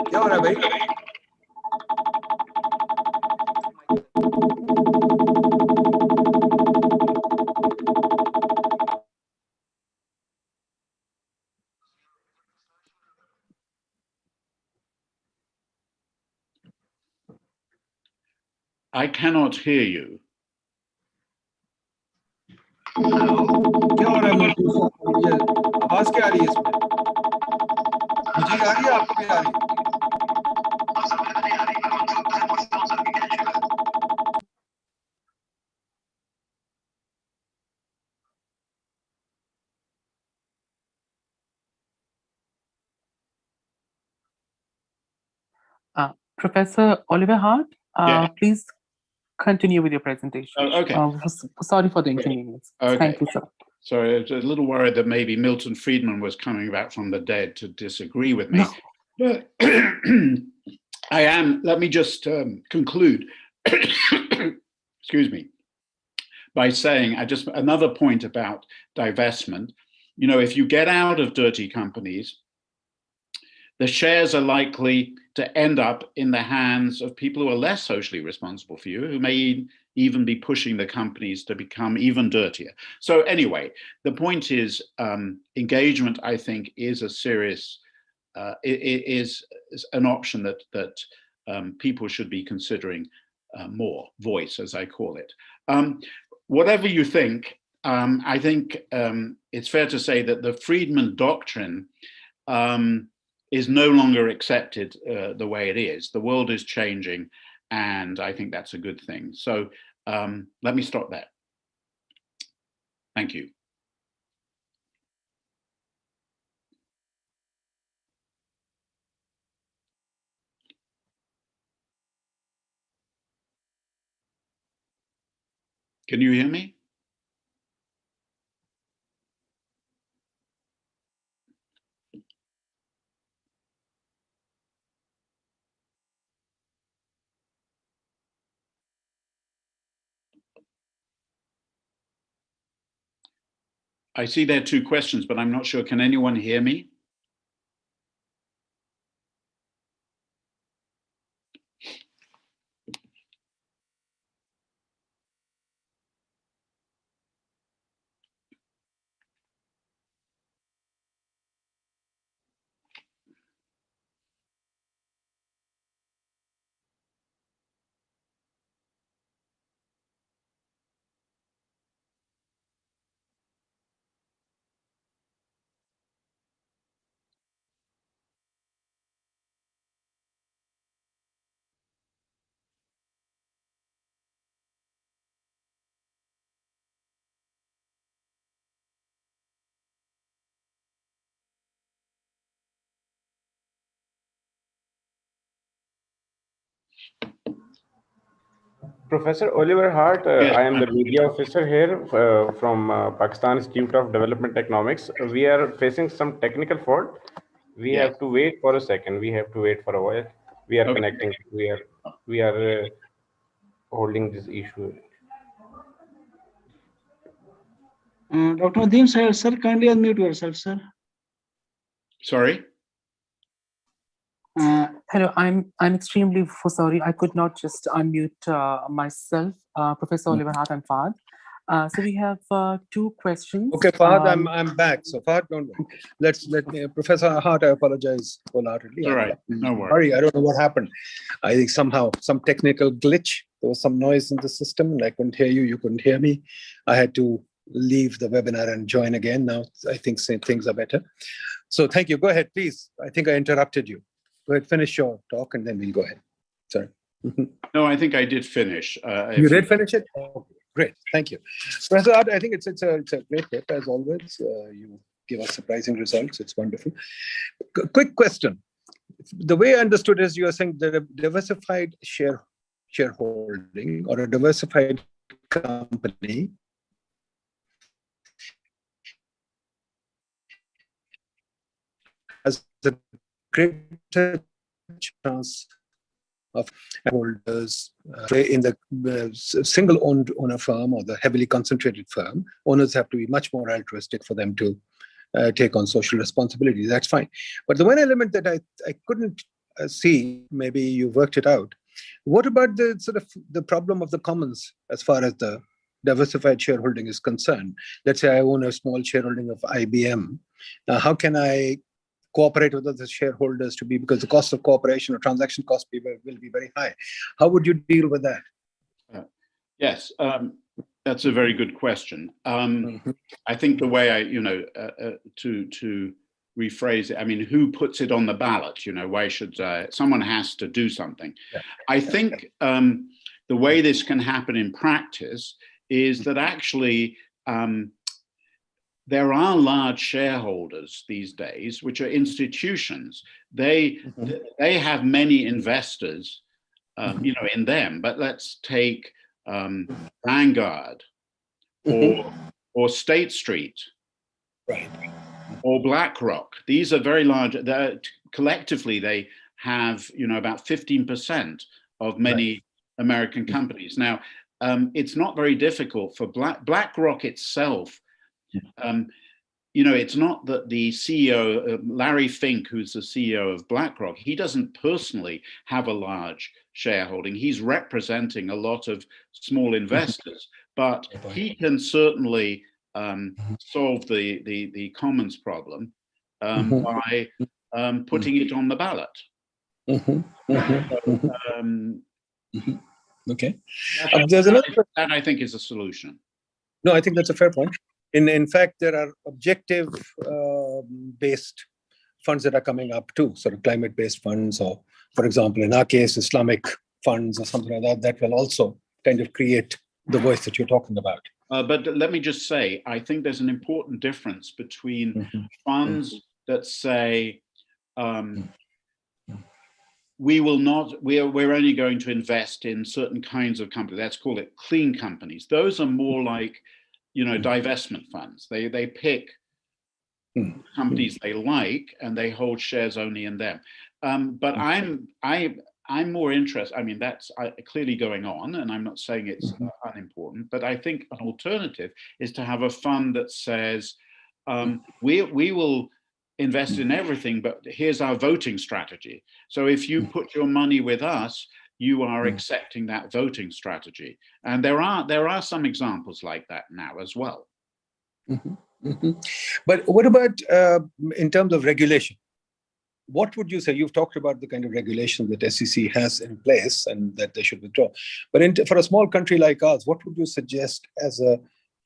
क्या हो रहा है भाई? I cannot hear you. क्या हो रहा है मंसूर साहब? ये आवाज क्या आ रही है इसमें? मुझे आ रही है, आपको भी आ रही है? Professor Oliver Hart, Yeah. please continue with your presentation. Oh, okay. Sorry for the inconvenience. Okay. Thank you, sir. Sorry, I was a little worried that maybe Milton Friedman was coming back from the dead to disagree with me. No. But I am, let me just conclude, excuse me, by saying another point about divestment. If you get out of dirty companies, the shares are likely to end up in the hands of people who are less socially responsible for you, who may even be pushing the companies to become even dirtier. So anyway, the point is engagement, I think, is a serious, is an option that people should be considering more, voice, as I call it. Whatever you think, I think it's fair to say that the Friedman doctrine is no longer accepted the way it is. The world is changing, and I think that's a good thing. So let me stop there. Thank you. Can you hear me? I see there are two questions, but I'm not sure. Can anyone hear me? Professor Oliver Hart, Yes. I am the media officer here from Pakistan Institute of Development Economics. We are facing some technical fault. We Yes. have to wait for a second. We have to wait for a while. We are connecting. We are holding this issue. Dr. Nadeem sir, kindly unmute yourself, sir. Sorry? Hello, I'm extremely sorry. I could not just unmute myself. Professor Oliver Hart and Fahad. So we have two questions. Okay, Fahad, I'm back. So Fahad, don't let me, Professor Hart, I apologize wholeheartedly. All right, no worries. Sorry, I don't know what happened. I think somehow some technical glitch. There was some noise in the system, and I couldn't hear you. You couldn't hear me. I had to leave the webinar and join again. Now I think things are better. So thank you. Go ahead, please. I think I interrupted you. Go ahead, finish your talk, and then we'll go ahead. Sorry. No, I think I did finish. You did finish it? Oh, great, thank you. Professor Hart, I think it's a great paper, as always. You give us surprising results. It's wonderful. Quick question. The way I understood is you are saying that a diversified shareholding or a diversified company has a greater chance of holders in the single-owned owner firm or the heavily concentrated firm. Owners have to be much more altruistic for them to take on social responsibility. That's fine. But the one element that I couldn't see, maybe you worked it out. What about the sort of the problem of the commons as far as the diversified shareholding is concerned? Let's say I own a small shareholding of IBM. How can I cooperate with other shareholders because the cost of cooperation or transaction cost will be very high? How would you deal with that? Yes, that's a very good question. I think the way to rephrase it, I mean, who puts it on the ballot? Why should someone has to do something? Yeah. I think the way this can happen in practice is that actually there are large shareholders these days, which are institutions. They have many investors, in them. But let's take Vanguard or State Street, right, or BlackRock. These are very large. Collectively, they have about 15% of many American companies. Now, it's not very difficult for BlackRock itself. It's not that the CEO, Larry Fink, who's the CEO of BlackRock, he doesn't personally have a large shareholding. He's representing a lot of small investors, but he can certainly solve the commons problem by putting it on the ballot. Okay. That I think is a solution. No, I think that's a fair point. In fact, there are objective-based funds that are coming up too, sort of climate-based funds, or, for example, in our case, Islamic funds or something like that will also kind of create the voice that you're talking about. But let me just say, I think there's an important difference between funds that say, we're only going to invest in certain kinds of companies. Let's call it clean companies. Those are more like, divestment funds. They pick companies they like and they hold shares only in them. But I'm more interested. I mean, that's clearly going on, and I'm not saying it's unimportant. But I think an alternative is to have a fund that says, we will invest in everything, but here's our voting strategy. So if you put your money with us, you are accepting that voting strategy. And there are some examples like that now as well. But what about in terms of regulation? What would you say? You've talked about the kind of regulation that SEC has in place and that they should withdraw. But for a small country like ours, what would you suggest as a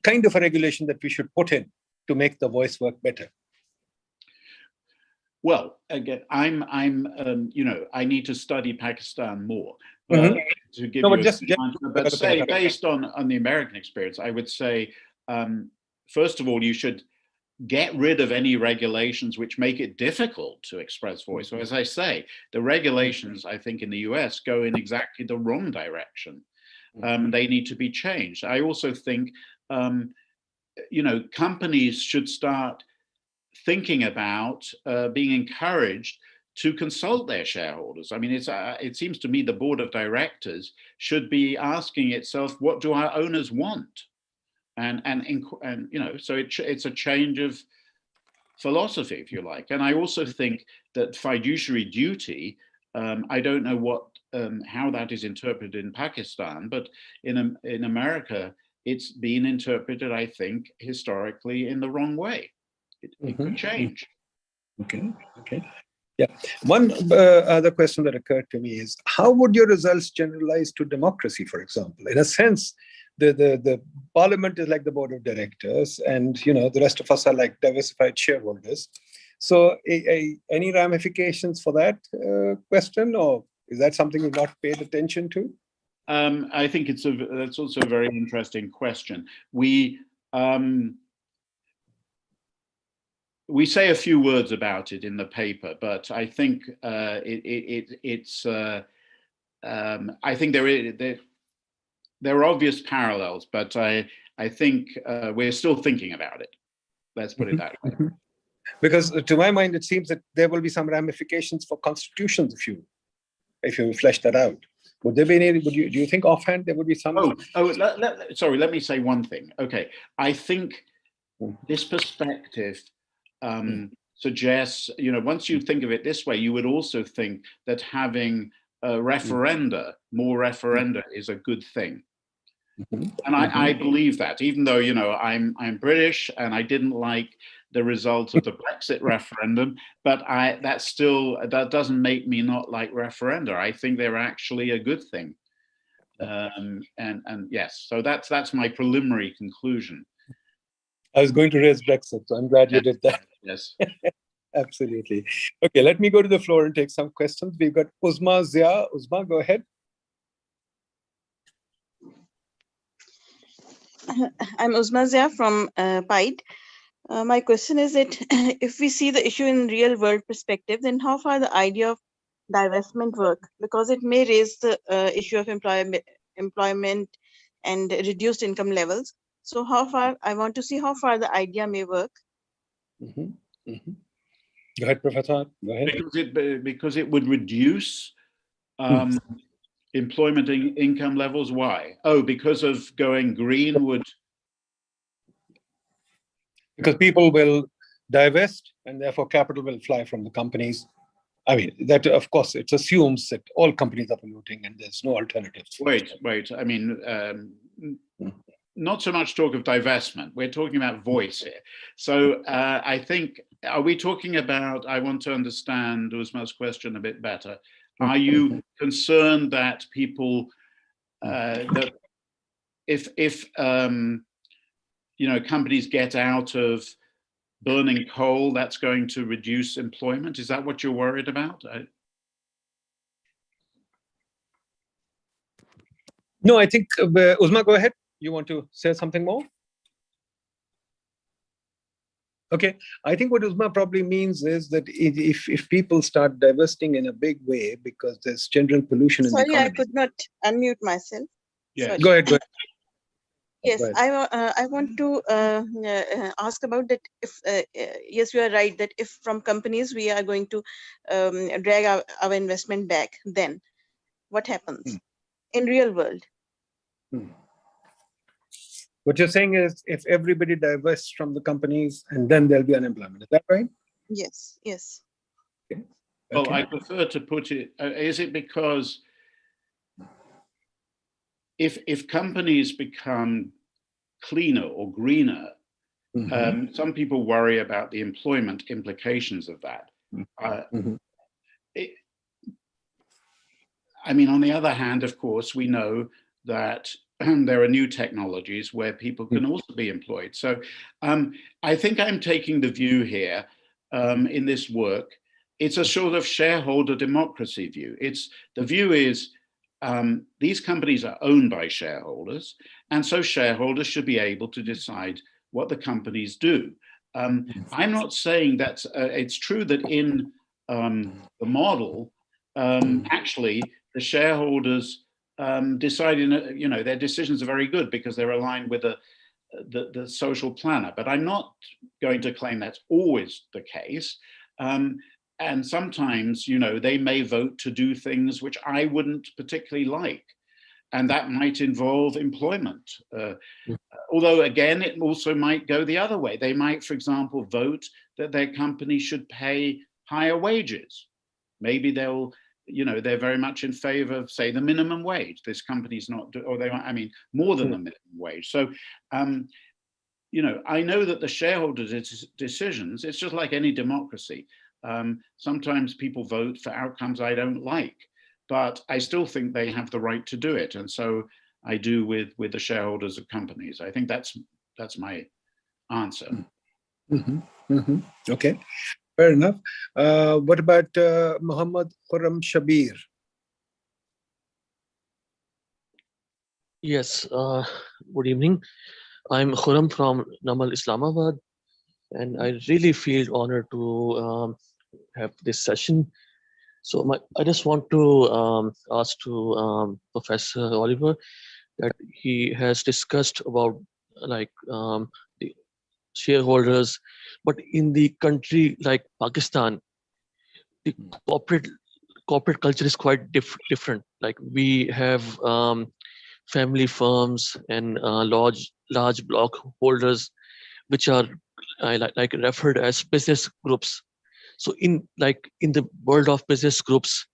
kind of a regulation that we should put in to make the voice work better? Well, again, I need to study Pakistan more. To give you answer, but say, based on the American experience, I would say, first of all, you should get rid of any regulations which make it difficult to express voice. So as I say, the regulations, I think, in the US go in exactly the wrong direction. They need to be changed. I also think, companies should start thinking about being encouraged to consult their shareholders. I mean, it seems to me the board of directors should be asking itself, what do our owners want? And so it's a change of philosophy, if you like. And I also think that fiduciary duty, I don't know how that is interpreted in Pakistan, but in America, it's been interpreted, I think, historically in the wrong way. It could change. Okay. Yeah. One other question that occurred to me is, how would your results generalize to democracy, for example? In a sense, the parliament is like the board of directors, and the rest of us are like diversified shareholders. So any ramifications for that question, or is that something you've not paid attention to? I think that's also a very interesting question. We say a few words about it in the paper, but I think I think there are obvious parallels, but I think we're still thinking about it. Let's put it that way. Because to my mind, it seems that there will be some ramifications for constitutions if you flesh that out. Would there be any? Do you think offhand there would be some? Sorry. Let me say one thing. Okay, I think this perspective suggests, once you think of it this way, you would also think that having more referenda is a good thing. And I believe that, even though I'm British and I didn't like the result of the Brexit referendum, but that doesn't make me not like referenda. I think they're actually a good thing. And yes, so that's my preliminary conclusion. I was going to raise Brexit, so I'm glad you did that. Yes. Absolutely. Okay, let me go to the floor and take some questions. We've got Uzma Zia. Uzma, go ahead. I'm Uzma Zia from PIDE. My question is that if we see the issue in real world perspective, then how far the idea of divestment work? Because it may raise the issue of employment and reduced income levels. So I want to see how far the idea may work. Go ahead, Professor. Go ahead. Because it would reduce employment income levels. Why? Oh, because of going green would. Because people will divest and therefore capital will fly from the companies. I mean, that of course, it assumes that all companies are polluting and there's no alternatives. Wait. I mean, not so much talk of divestment. We're talking about voice here. So I think, are we talking about, I want to understand Uzma's question a bit better. Are you concerned that people, that if companies get out of burning coal, that's going to reduce employment? Is that what you're worried about? No, I think, Uzma, go ahead. You want to say something more? Okay, I think what Uzma probably means is that if people start divesting in a big way because there's general pollution in the economy. Sorry, I could not unmute myself. Yeah. Go ahead. Yes, I want to ask about that. If yes, you are right that if from companies we are going to drag our investment back, then what happens in real world? What you're saying is if everybody divests from the companies and then there'll be unemployment. Is that right? Yes. Okay. Well, I prefer to put it, is it because if companies become cleaner or greener, some people worry about the employment implications of that. I mean, on the other hand, of course, we know that there are new technologies where people can also be employed. So I think I'm taking the view here in this work. It's a sort of shareholder democracy view. The view is these companies are owned by shareholders, and so shareholders should be able to decide what the companies do. I'm not saying that it's true that in the model, actually, the shareholders deciding, their decisions are very good because they're aligned with the social planner. But I'm not going to claim that's always the case. And sometimes, they may vote to do things which I wouldn't particularly like. And that might involve employment. Although, again, it also might go the other way. They might, for example, vote that their company should pay higher wages. Maybe they're very much in favor of, say, the minimum wage. This company's not, more than the minimum wage. So, I know that the shareholders' decisions, it's just like any democracy. Sometimes people vote for outcomes I don't like, but I still think they have the right to do it. And so I do with the shareholders of companies. I think that's my answer. Okay. Fair enough. What about Muhammad Khurram Shabir? Yes, good evening. I'm Khurram from Namal, Islamabad, and I really feel honored to have this session. So I just want to ask to Professor Oliver that he has discussed about like the shareholders, but in the country like Pakistan, the corporate culture is quite different. Like we have family firms and large block holders, which are like referred as business groups. So in the world of business groups,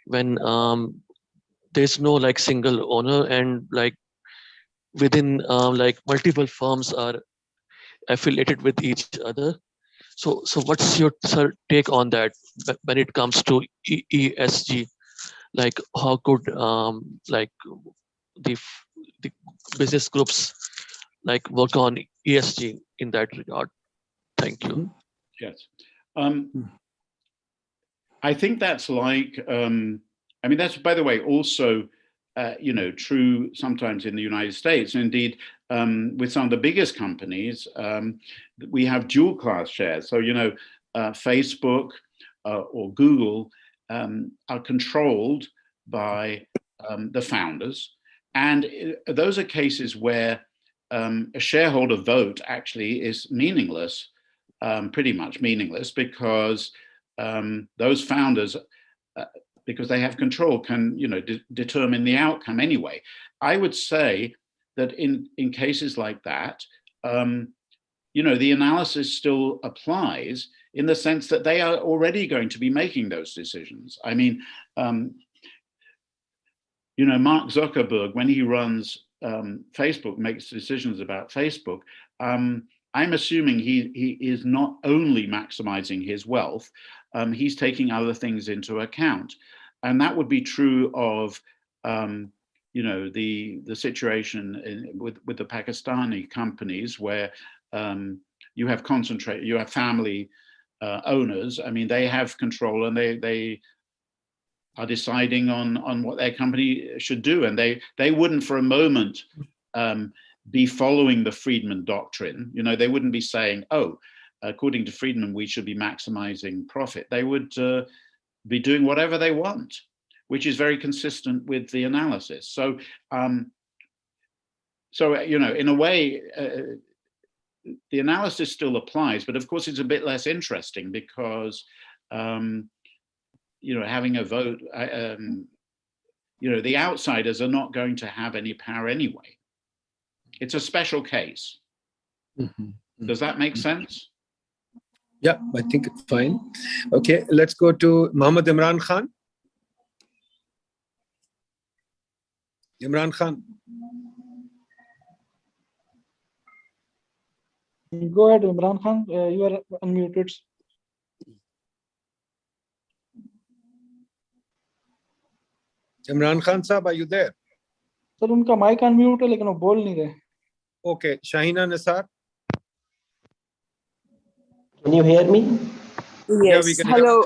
when there's no like single owner and like within like multiple firms are affiliated with each other. So what's your take on that when it comes to ESG? Like how could like the business groups like work on ESG in that regard? Thank you. Yes. I think that's like, I mean, that's, by the way, also, true sometimes in the United States. Indeed, with some of the biggest companies, we have dual class shares. So, Facebook or Google are controlled by the founders. And those are cases where a shareholder vote actually is meaningless, pretty much meaningless, because those founders, because they have control, can determine the outcome anyway. I would say that in cases like that, the analysis still applies in the sense that they are already going to be making those decisions. I mean, Mark Zuckerberg, when he runs Facebook, makes decisions about Facebook. I'm assuming he is not only maximizing his wealth, he's taking other things into account. And that would be true of, the situation with the Pakistani companies where you have family owners. I mean, they have control and they are deciding on what their company should do. And they wouldn't for a moment be following the Friedman doctrine. They wouldn't be saying, oh, according to Friedman, we should be maximizing profit. They would be doing whatever they want, which is very consistent with the analysis. So, in a way, the analysis still applies, but of course it's a bit less interesting because, having a vote, the outsiders are not going to have any power anyway. It's a special case. Does that make sense? Yeah, I think it's fine. Okay, let's go to Muhammad Imran Khan. Imran Khan. Go ahead, Imran Khan. You are unmuted. Imran Khan Sahab, are you there? Sir, उनका mic unmute है लेकिन वो बोल नहीं रहे. Okay, Shahina Nisar. Can you hear me? Yes. Yeah, we can. Hello.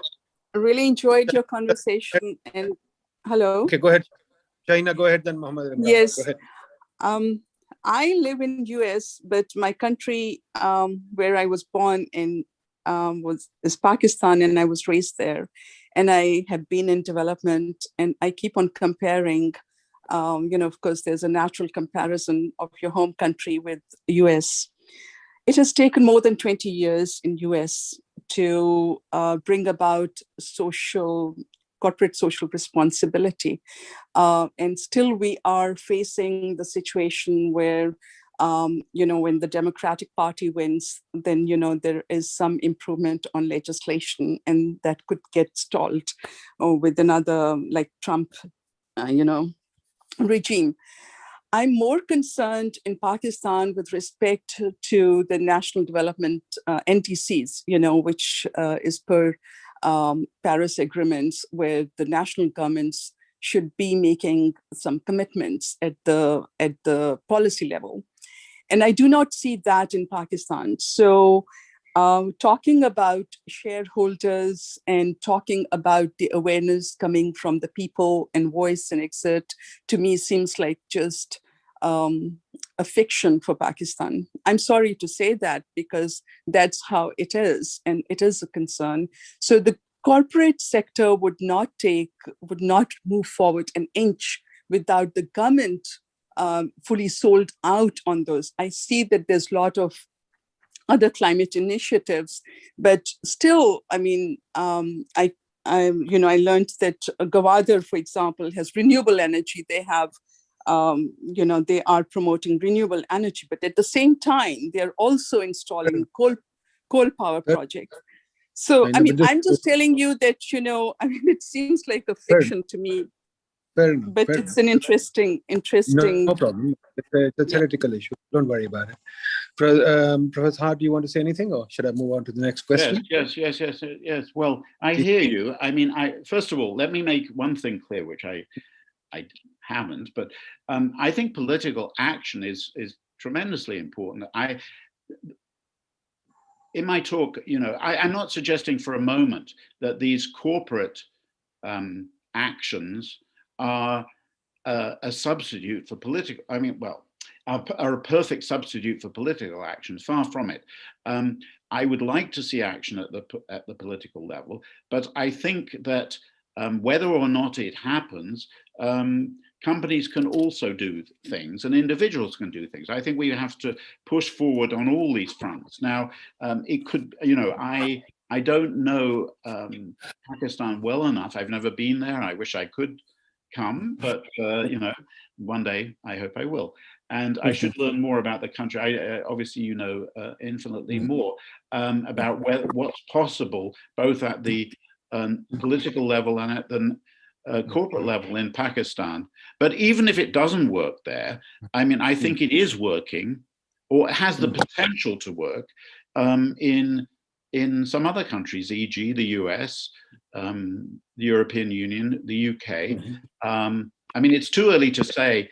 Really enjoyed your conversation. And hello. Okay, go ahead. Shahina, go ahead then, Muhammad Imran. Yes. Go ahead. I live in US, but my country where I was born in is Pakistan, and I was raised there. And I have been in development, and I keep on comparing. Of course, there's a natural comparison of your home country with US. It has taken more than 20 years in US to bring about corporate social responsibility. And still we are facing the situation where, when the Democratic Party wins, then, there is some improvement on legislation, and that could get stalled with another like Trump, regime. I'm more concerned in Pakistan with respect to the national development NTCs, which is per Paris agreements, where the national governments should be making some commitments at the policy level. And I do not see that in Pakistan. So talking about shareholders and talking about the awareness coming from the people and voice and exert, to me seems like just a fiction for Pakistan. I'm sorry to say that because that's how it is, and it is a concern. So the corporate sector would not move forward an inch without the government fully sold out on those. I see that there's a lot of other climate initiatives, but still, I mean, I learned that Gwadar, for example, has renewable energy. They have, they are promoting renewable energy, but at the same time, they're also installing coal power projects. So, I mean, I'm just telling you that, I mean, it seems like a fiction to me. But it's an interesting. No problem. It's a theoretical issue. Don't worry about it. Professor Hart, do you want to say anything, or should I move on to the next question? Yes. Well, I hear you. I mean, first of all, let me make one thing clear, which I haven't, but I think political action is tremendously important. In my talk, I'm not suggesting for a moment that these corporate actions are a substitute for political. I mean, well, are a perfect substitute for political action. Far from it. I would like to see action at the political level, but I think that whether or not it happens, companies can also do things, and individuals can do things. I think we have to push forward on all these fronts. Now, it could, I don't know Pakistan well enough. I've never been there. I wish I could come, but one day I hope I will. And I should learn more about the country. Obviously, infinitely more about what's possible, both at the political level and at the corporate level in Pakistan. But even if it doesn't work there, I mean, I think it is working, or it has the potential to work in some other countries, e.g. the US, the European Union, the UK. I mean, it's too early to say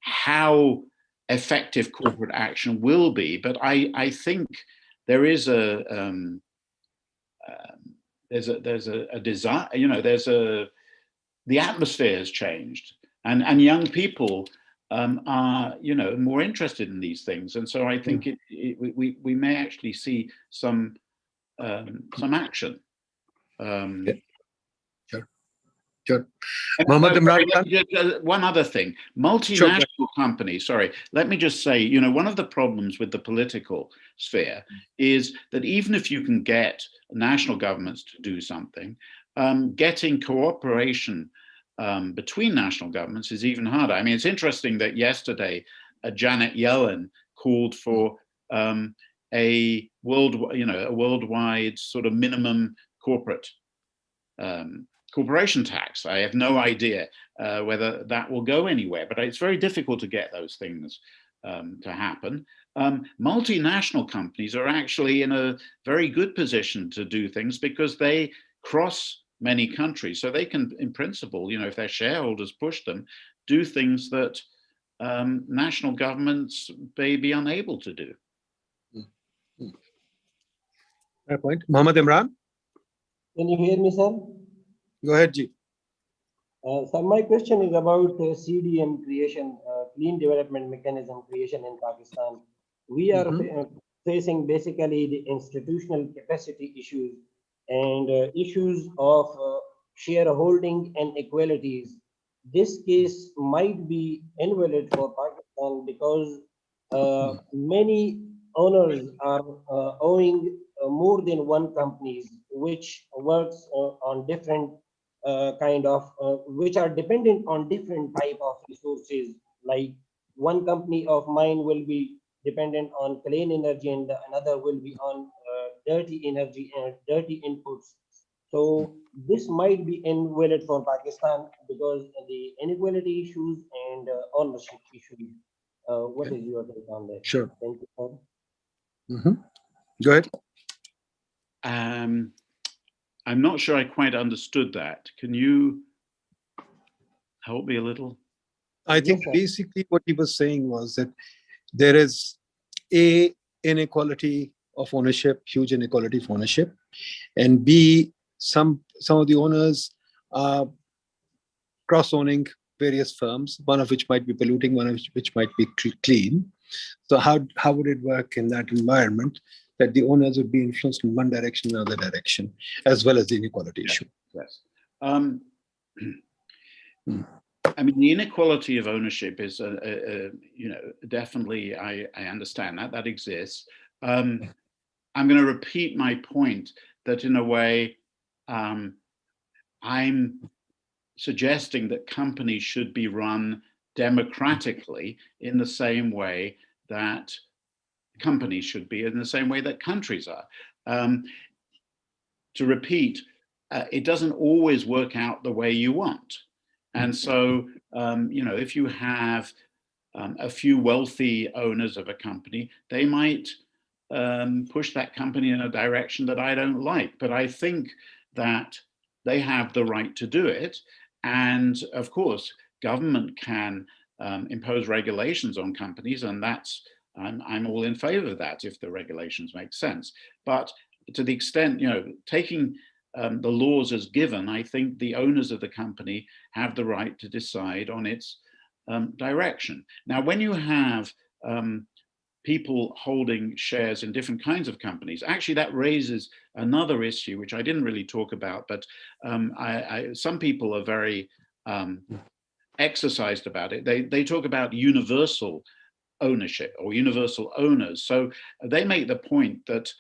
how effective corporate action will be, but I think there is there's a desire, the atmosphere has changed, and young people are more interested in these things, and so I think we may actually see some action. Sure. Mohammed Imran. One other thing, multinational companies, sorry, let me just say, one of the problems with the political sphere is that even if you can get national governments to do something, getting cooperation between national governments is even harder. I mean, it's interesting that yesterday, Janet Yellen called for a worldwide sort of minimum corporation tax. I have no idea whether that will go anywhere, but it's very difficult to get those things to happen. Multinational companies are actually in a very good position to do things because they cross many countries. So they can, in principle, if their shareholders push them, do things that national governments may be unable to do. Fair point. Mohammed Imran? Can you hear me, sir? Go ahead, Ji. So my question is about CDM creation, clean development mechanism creation in Pakistan. We are facing basically the institutional capacity issues and issues of shareholding and equalities. This case might be invalid for Pakistan because many owners are owing more than one companies, which works on different which are dependent on different type of resources. Like one company of mine will be dependent on clean energy and another will be on dirty energy and dirty inputs. So this might be invalid for Pakistan because the inequality issues and ownership issues. What is your take on that? Sure. Thank you, sir. Go ahead. I'm not sure I quite understood that. Can you help me a little? I think basically what he was saying was that there is a inequality of ownership, huge inequality of ownership, and B, some of the owners are cross-owning various firms, one of which might be polluting, one of which might be clean. So how would it work in that environment that the owners would be influenced in one direction or another direction, as well as the inequality issue? Yes. I mean, the inequality of ownership is, definitely, I understand that exists. I'm going to repeat my point that in a way, I'm suggesting that companies should be run democratically in the same way that companies should be, in the same way that countries are. To repeat, it doesn't always work out the way you want. And so, if you have a few wealthy owners of a company, they might push that company in a direction that I don't like. But I think that they have the right to do it. And of course, government can impose regulations on companies, and I'm all in favor of that if the regulations make sense. But to the extent, taking the laws as given, I think the owners of the company have the right to decide on its direction. Now, when you have people holding shares in different kinds of companies, actually that raises another issue, which I didn't really talk about, but some people are very exercised about it. They talk about universal ownership or universal owners. So they make the point that,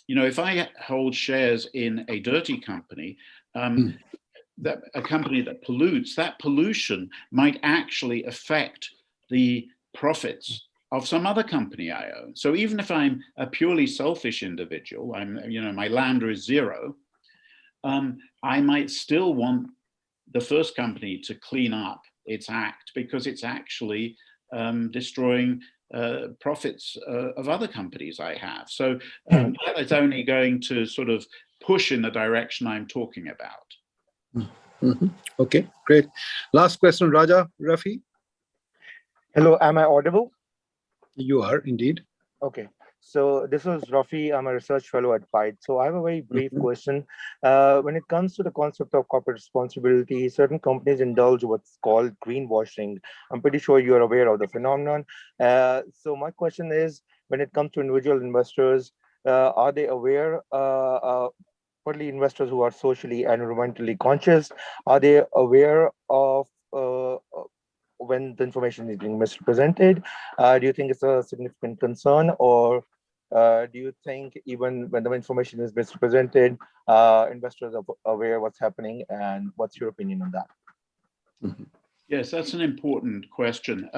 if I hold shares in a dirty company, that a company that pollutes, that pollution might actually affect the profits of some other company I own. So even if I'm a purely selfish individual, my lambda is zero, I might still want the first company to clean up its act because it's actually destroying profits of other companies I have. So that is only going to sort of push in the direction I'm talking about. Okay, great. Last question, Rafi. Hello, am I audible? You are indeed. Okay, so this is Rafi. I'm a research fellow at PIDE. So I have a very brief question. When it comes to the concept of corporate responsibility, certain companies indulge what's called greenwashing. I'm pretty sure you're aware of the phenomenon. So my question is, when it comes to individual investors, are they aware, partly investors who are socially and environmentally conscious, are they aware of when the information is being misrepresented? Do you think it's a significant concern, or do you think even when the information is misrepresented, investors are aware what's happening? And what's your opinion on that? Yes, that's an important question.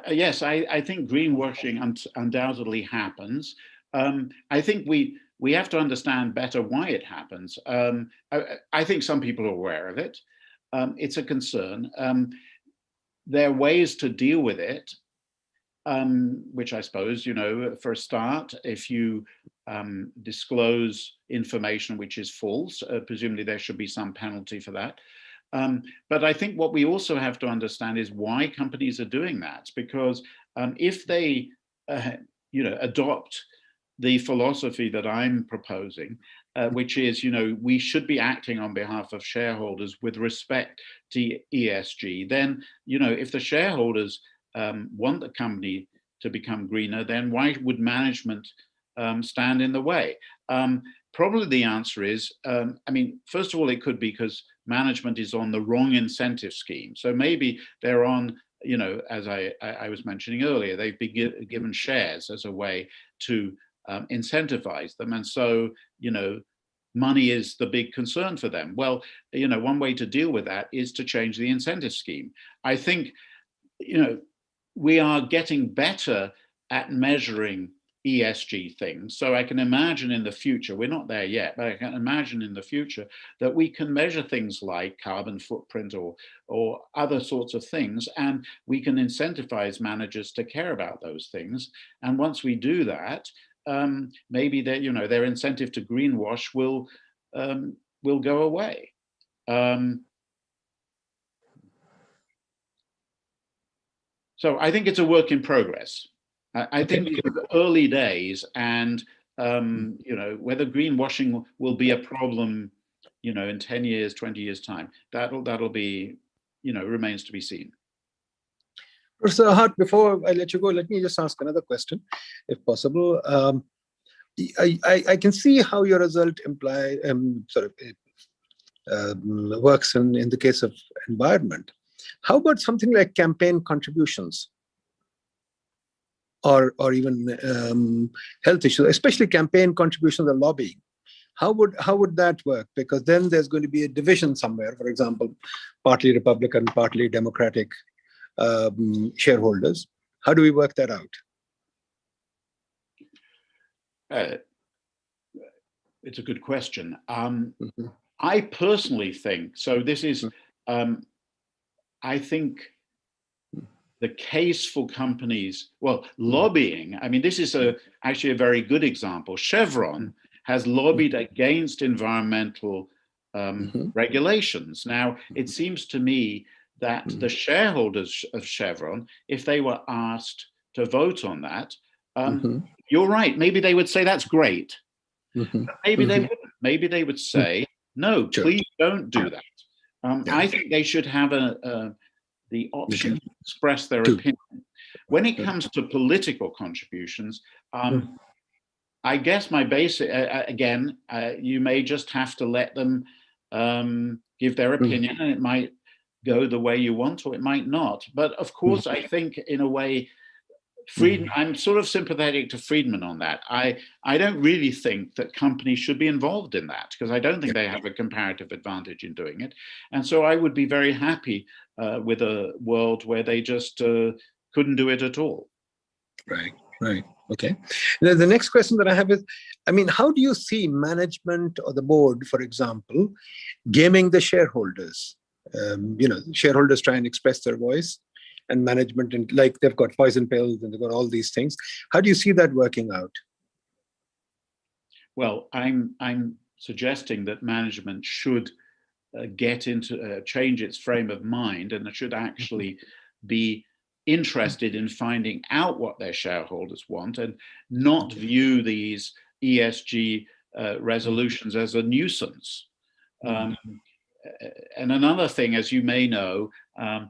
Yes, I think greenwashing undoubtedly happens. I think we have to understand better why it happens. I think some people are aware of it. It's a concern. There are ways to deal with it, which I suppose, for a start, if you disclose information which is false, presumably there should be some penalty for that. But I think what we also have to understand is why companies are doing that, because if they, adopt the philosophy that I'm proposing, which is, we should be acting on behalf of shareholders with respect to ESG, then, if the shareholders want the company to become greener, then why would management stand in the way? Probably the answer is, first of all, it could be because management is on the wrong incentive scheme. So maybe they're on, as I was mentioning earlier, they've been given shares as a way to incentivize them. And so, money is the big concern for them. Well, one way to deal with that is to change the incentive scheme. I think, we are getting better at measuring ESG things. So I can imagine in the future, we're not there yet, but I can imagine in the future that we can measure things like carbon footprint or other sorts of things, and we can incentivize managers to care about those things. And once we do that, maybe their incentive to greenwash will go away. So I think it's a work in progress. I think these are early days, and you know, whether greenwashing will be a problem, you know, in 10 years, 20 years time, that'll be, you know, remains to be seen. Professor Hart, before I let you go, let me just ask another question, if possible. I can see how your result works in the case of environment. How about something like campaign contributions, or even health issues, especially campaign contributions and lobbying? How would that work? Because then there's going to be a division somewhere. For example, partly Republican, partly Democratic shareholders. How do we work that out? It's a good question. I personally think, so this is, I think the case for companies, well, lobbying, I mean, this is actually a very good example. Chevron has lobbied against environmental regulations. Now, it seems to me that the shareholders of Chevron, if they were asked to vote on that, you're right, maybe they would say that's great. But maybe they wouldn't. Maybe they would say, no, please don't do that. I think they should have the option to express their opinion. When it comes to political contributions, I guess my basic, again, you may just have to let them give their opinion, and it might go the way you want, or it might not. But of course, I think in a way, I'm sort of sympathetic to Friedman on that. I don't really think that companies should be involved in that, because I don't think they have a comparative advantage in doing it. And so I would be very happy with a world where they just couldn't do it at all. Right. Okay. Now, the next question that I have is, I mean, how do you see management or the board, for example, gaming the shareholders? You know, shareholders try and express their voice, and management, and like they've got poison pills and they've got all these things. How do you see that working out? Well, I'm suggesting that management should get into change its frame of mind, and it should actually be interested in finding out what their shareholders want, and not view these ESG resolutions as a nuisance. And another thing, as you may know, I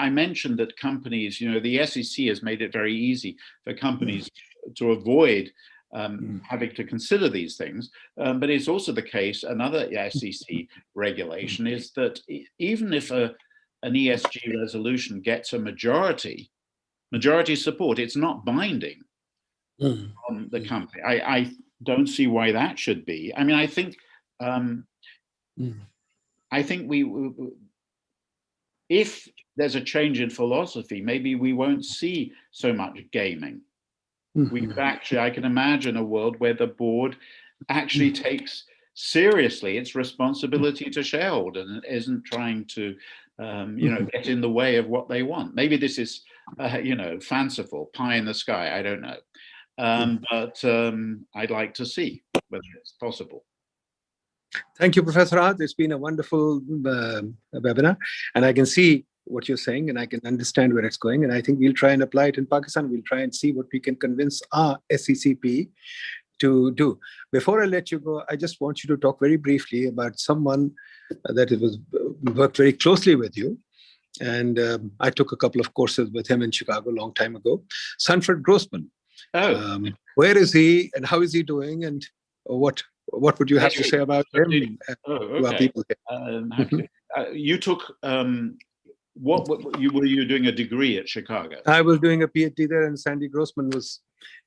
mentioned that companies, you know, the SEC has made it very easy for companies to avoid having to consider these things. But it's also the case, another SEC regulation is that even if an ESG resolution gets a majority support, it's not binding on the company. I don't see why that should be. I mean, I think if there's a change in philosophy, maybe we won't see so much gaming. We could actually, I can imagine a world where the board actually takes seriously its responsibility to shareholders and isn't trying to, you know, get in the way of what they want. Maybe this is, you know, fanciful, pie in the sky, I don't know. But I'd like to see whether it's possible. Thank you, Professor Hart. It's been a wonderful webinar, and I can see what you're saying, and I can understand where it's going, and I think we'll try and apply it in Pakistan. We'll try and see what we can convince our SECP to do. Before I let you go, I just want you to talk very briefly about someone that worked very closely with you, and I took a couple of courses with him in Chicago a long time ago. Sanford Grossman. Where is he, and how is he doing, and what would you have to say about him? Okay. You took what were you doing a degree at Chicago? I was doing a PhD there, and Sandy Grossman was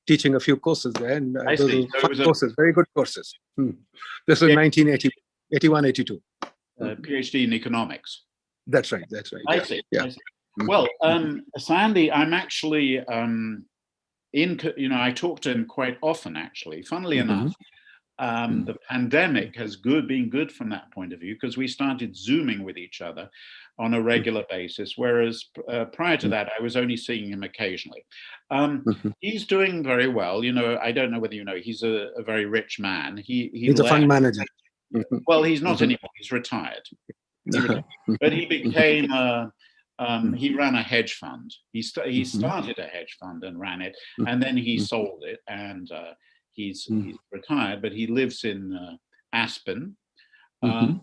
teaching a few courses there, and those were fun courses, very good courses. This was 1981, 82. PhD in economics. That's right. I see. Well, Sandy, I'm actually I talk to him quite often, actually. Funnily enough, the pandemic has been good from that point of view, because we started Zooming with each other on a regular basis, whereas prior to that, I was only seeing him occasionally. He's doing very well. You know, I don't know whether you know, he's a very rich man. He's a fund manager. Well, he's not anymore. He's retired. But he became he ran a hedge fund. He started a hedge fund and ran it, and then he sold it, and he's retired, but he lives in Aspen. I'm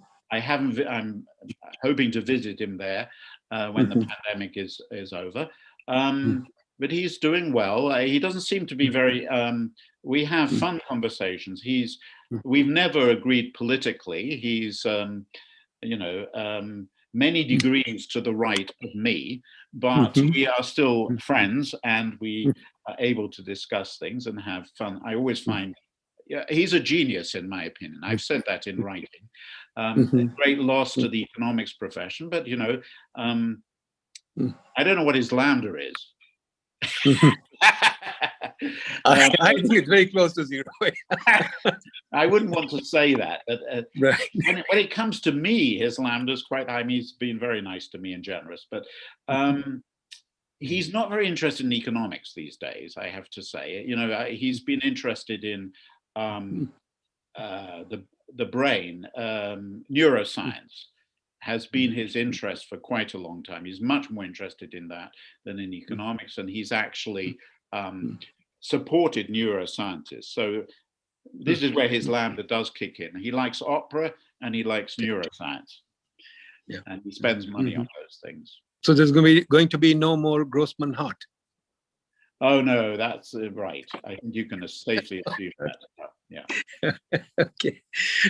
hoping to visit him there when the pandemic is over. But he's doing well. He doesn't seem to be very. We have fun conversations. We've never agreed politically. He's, many degrees to the right of me, but we are still friends, and we are able to discuss things and have fun. I always find, he's a genius in my opinion. I've said that in writing. A great loss to the economics profession, but I don't know what his lambda is. I think it's very close to zero. I wouldn't want to say that. But, right. when it comes to me, his lambda is quite high. He's been very nice to me and generous, but he's not very interested in economics these days, I have to say. He's been interested in the brain. Neuroscience has been his interest for quite a long time. He's much more interested in that than in economics, and he's actually supported neuroscientists. So this is where his lambda does kick in. He likes opera and he likes neuroscience, and he spends money on those things. So there's going to be no more Grossman Hart. Oh no, that's right. I think you can safely assume that. Yeah.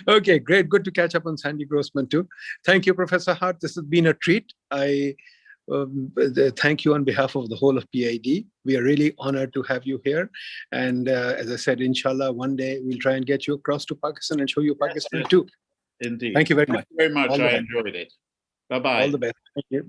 Okay, great. Good to catch up on Sandy Grossman too. Thank you, Professor Hart. This has been a treat. I thank you on behalf of the whole of PIDE. We are really honored to have you here. And as I said, inshallah, one day we'll try and get you across to Pakistan and show you Pakistan too. Indeed. Thank you very much. Thank you very much. I enjoyed it. Bye-bye. All the best. Thank you.